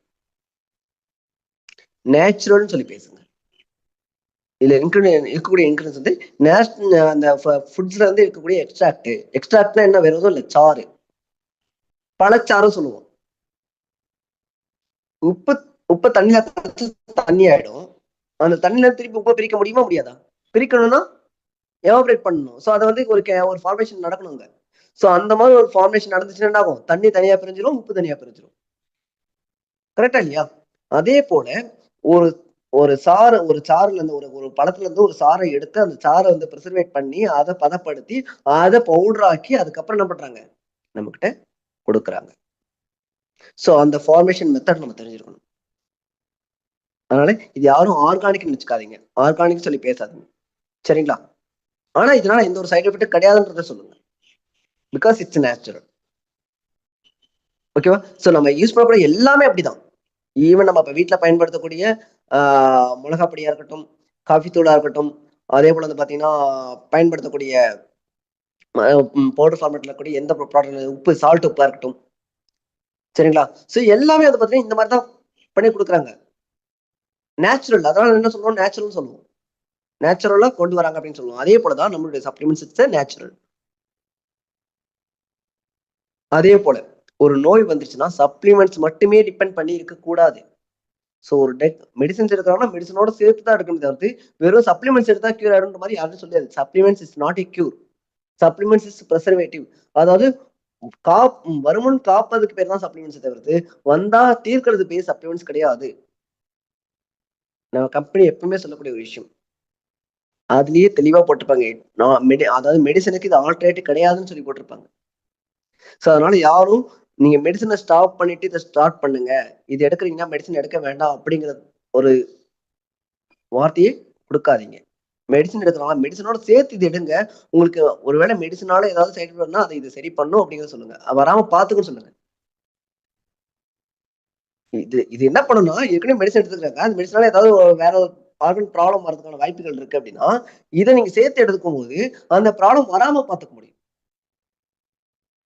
நேச்சுரல்னு சொல்லி பேசுங்க. இதுல இருக்கக்கூடிய இன்கிரீடியன்ஸ் வந்து அந்த ஃபுட்ஸ்ல இருந்து இருக்கக்கூடிய எக்ஸ்ட்ராக்ட். எக்ஸ்ட்ராக்ட்னா என்ன, வேற எதுவும் இல்லை, சாறு, பழச்சாறும் சொல்லுவோம். உப்பு உப்பு தண்ணியில தண்ணி ஆயிடும். அந்த தண்ணியில திருப்பி உப்பை பிரிக்க முடியுமா, முடியாதா? பிரிக்கணும்னா எவாபரேட் பண்ணணும். ஸோ அதை வந்து ஒரு ஃபார்மேஷன் நடக்கணுங்க. ஸோ அந்த மாதிரி ஒரு ஃபார்மேஷன் நடந்துச்சுன்னா என்ன ஆகும், தண்ணி தனியா பிரிஞ்சிடும், உப்பு தனியா பிரிஞ்சிடும். கரெக்டா இல்லையா? அதே போல ஒரு ஒரு சாறுல இருந்து ஒரு பழத்துல இருந்து ஒரு சாறை எடுத்து அந்த சாறை வந்து ப்ரிசர்வேட் பண்ணி அதை பதப்படுத்தி அதை பவுடர் ஆக்கி அதுக்கப்புறம் என்ன பண்றாங்க, நம்ம கிட்ட கொடுக்குறாங்க. ஸோ அந்த ஃபார்மேஷன் மெத்தட் நம்ம தெரிஞ்சிருக்கணும். அதனால இது யாரும் ஆர்கானிக் நினைச்சுக்காதீங்க, ஆர்கானிக் சொல்லி பேசாதீங்க, சரிங்களா? ஆனா இதனால எந்த ஒரு சைடு எஃபெக்ட் கிடையாதுன்றத சொல்லுங்க, பிகாஸ் இட்ஸ் நேச்சுரல். ஓகேவா? ஸோ நம்ம யூஸ் பண்ணக்கூடிய எல்லாமே அப்படிதான். ஈவன் நம்ம இப்போ வீட்டில் பயன்படுத்தக்கூடிய மிளகா பொடியா இருக்கட்டும், காஃபி தூளா இருக்கட்டும், அதே போல வந்து பார்த்தீங்கன்னா பயன்படுத்தக்கூடிய பவுடர் ஃபார்மேட்ல இருக்கக்கூடிய எந்த ப்ராடக்ட், உப்பு, சால்ட் உப்பா இருக்கட்டும், சரிங்களா? ஸோ எல்லாமே வந்து பார்த்தீங்கன்னா இந்த மாதிரி தான் பண்ணி கொடுக்குறாங்க. நேச்சுரல், அதனால என்ன சொல்லுவோம், நேச்சுரல் சொல்லுவோம். நேச்சுரலா கொண்டு வராங்க அப்படின்னு சொல்லுவோம். அதே போல தான் நம்மளுடைய சப்ளிமெண்ட்ஸ், இட்ஸ் நேச்சுரல். அதே போல ஒரு நோய் வந்துருச்சுன்னா சப்ளிமெண்ட்ஸ் மட்டுமே டிபெண்ட் பண்ணி இருக்க கூடாது. ஸோ ஒரு மெடிசன்ஸ் எடுக்கிறாங்கன்னா மெடிசனோட சேர்த்து தான் எடுக்கணும் தவிர்த்து வெறும் சப்ளிமெண்ட்ஸ் எடுத்தா கியூர் ஆகிடுன்ற மாதிரி யாரும் சொல்லியாது. Supplements is not a cure, supplements is preservative. அதாவது வருமுன் காப்பதுக்கு பேர் தான் சப்ளிமெண்ட்ஸ் தவிர்த்து வந்தா தீர்க்கிறது பேர் சப்ளிமெண்ட்ஸ் கிடையாது. நம்ம கம்பெனி எப்பவுமே சொல்லக்கூடிய ஒரு விஷயம், அதுலயே தெளிவா போட்டிருப்பாங்க, அதாவது மெடிசனுக்கு இது ஆல்டர்னேட்டிவ் கிடையாதுன்னு சொல்லி போட்டிருப்பாங்க. ஸோ அதனால யாரும் நீங்க மெடிசனை ஸ்டாப் பண்ணிட்டு இதை ஸ்டார்ட் பண்ணுங்க, இது எடுக்கிறீங்கன்னா மெடிசன் எடுக்க வேண்டாம் அப்படிங்கிற ஒரு வார்த்தையை கொடுக்காதீங்க. மெடிசன் எடுக்கலாம், மெடிசனோட சேர்த்து இது எடுங்க. உங்களுக்கு ஒருவேளை மெடிசனால ஏதாவது சைடு வரணும்னா அதை இது சரி பண்ணும் அப்படிங்கிறத சொல்லுங்க, வராம பாத்துக்கன்னு சொல்லுங்க. இது இது என்ன பண்ணணும்னா, ஏற்கனவே மெடிசன் எடுத்துக்கிறாங்க, அந்த மெடிசனால ஏதாவது வேற ஒரு ஆர்கன் ப்ராப்ளம் வரதுக்கான வாய்ப்புகள் இருக்கு அப்படின்னா இதை நீங்க சேர்த்து எடுக்கும் போது அந்த ப்ராப்ளம் வராம பாத்துக்க முடியும்.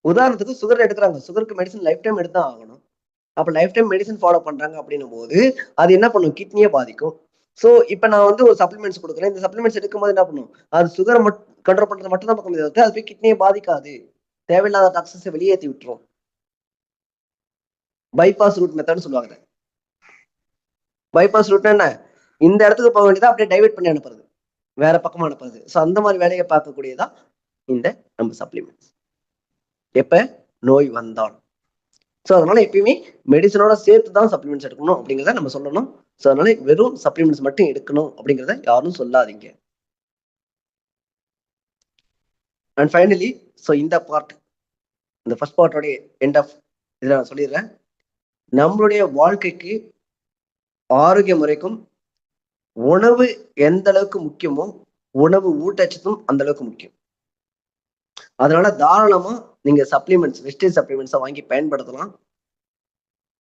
உதாரணத்துக்கு சுகர் எடுக்கிறாங்க, சுகருக்கு மெடிசன் லைஃப் டைம் எடுத்தா ஆகணும். அப்ப லைஃப் டைம் மெடிசன் ஃபாலோ பண்றாங்க அப்படின்னும் போது அது என்ன பண்ணும், கிட்னியை பாதிக்கும். ஸோ இப்ப நான் வந்து ஒரு சப்ளிமெண்ட்ஸ் கொடுக்குறேன், இந்த சப்ளிமெண்ட்ஸ் எடுக்கும்போது என்ன பண்ணும், அது சுகரை கண்ட்ரோல் பண்றது மட்டும் தான் பக்கம், அது போய் கிட்னியை பாதிக்காது, தேவையில்லாத டாக்ஸின்ஸை வெளியேற்றி விட்டுரும். பைபாஸ் ரூட் மெத்தட்னு சொல்லுவாங்க. பைபாஸ் ரூட்னா என்ன, இந்த இடத்துக்கு போக வேண்டியதா அப்படியே டைவர்ட் பண்ணி அனுப்புறது, வேற பக்கமா அனுப்புறது. ஸோ அந்த மாதிரி வேலையை பார்க்கக்கூடியதான் இந்த நம்ம சப்ளிமெண்ட்ஸ், எப்ப நோய் வந்தால். ஸோ அதனால எப்பயுமே மெடிசனோட சேர்த்து தான் சப்ளிமெண்ட்ஸ் எடுக்கணும் அப்படிங்கிறத நம்ம சொல்லணும். ஸோ அதனால வெறும் சப்ளிமெண்ட்ஸ் மட்டும் எடுக்கணும் அப்படிங்கிறத யாரும் சொல்லாதீங்க. அண்ட் ஃபைனலி, ஸோ இந்த ஃபர்ஸ்ட் பார்ட்டோடைய எண்ட் ஆஃப் இதில் நான் சொல்லிடுறேன். நம்மளுடைய வாழ்க்கைக்கு ஆரோக்கிய முறைக்கும் உணவு எந்த அளவுக்கு முக்கியமோ உணவு ஊட்டச்சத்தும் அந்த அளவுக்கு முக்கியம். அதனால தாராளமா நீங்க சப்ளிமெண்ட்ஸ், வெஜிடேரியன் சப்ளிமெண்ட்ஸை வாங்கி பயன்படுத்தலாம்.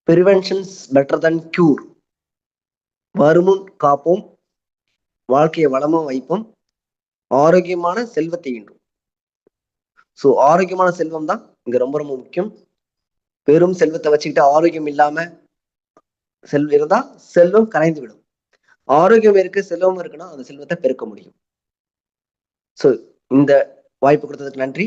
Prevention's better than cure. வருமுன் காப்போம், வாழ்க்கையை வளமும் வைப்போம், ஆரோக்கியமான செல்வத்தை ஈண்டும். ஸோ ஆரோக்கியமான செல்வம் தான் இங்க ரொம்ப ரொம்ப முக்கியம். பெரும் செல்வத்தை வச்சுக்கிட்டு ஆரோக்கியம் இல்லாம இருந்தா செல்வம் கரைந்து விடும். ஆரோக்கியம் இருக்கு, செல்வம் இருக்குன்னா அந்த செல்வத்தை பெருக்க முடியும். ஸோ இந்த வாய்ப்பு கொடுத்ததுக்கு நன்றி.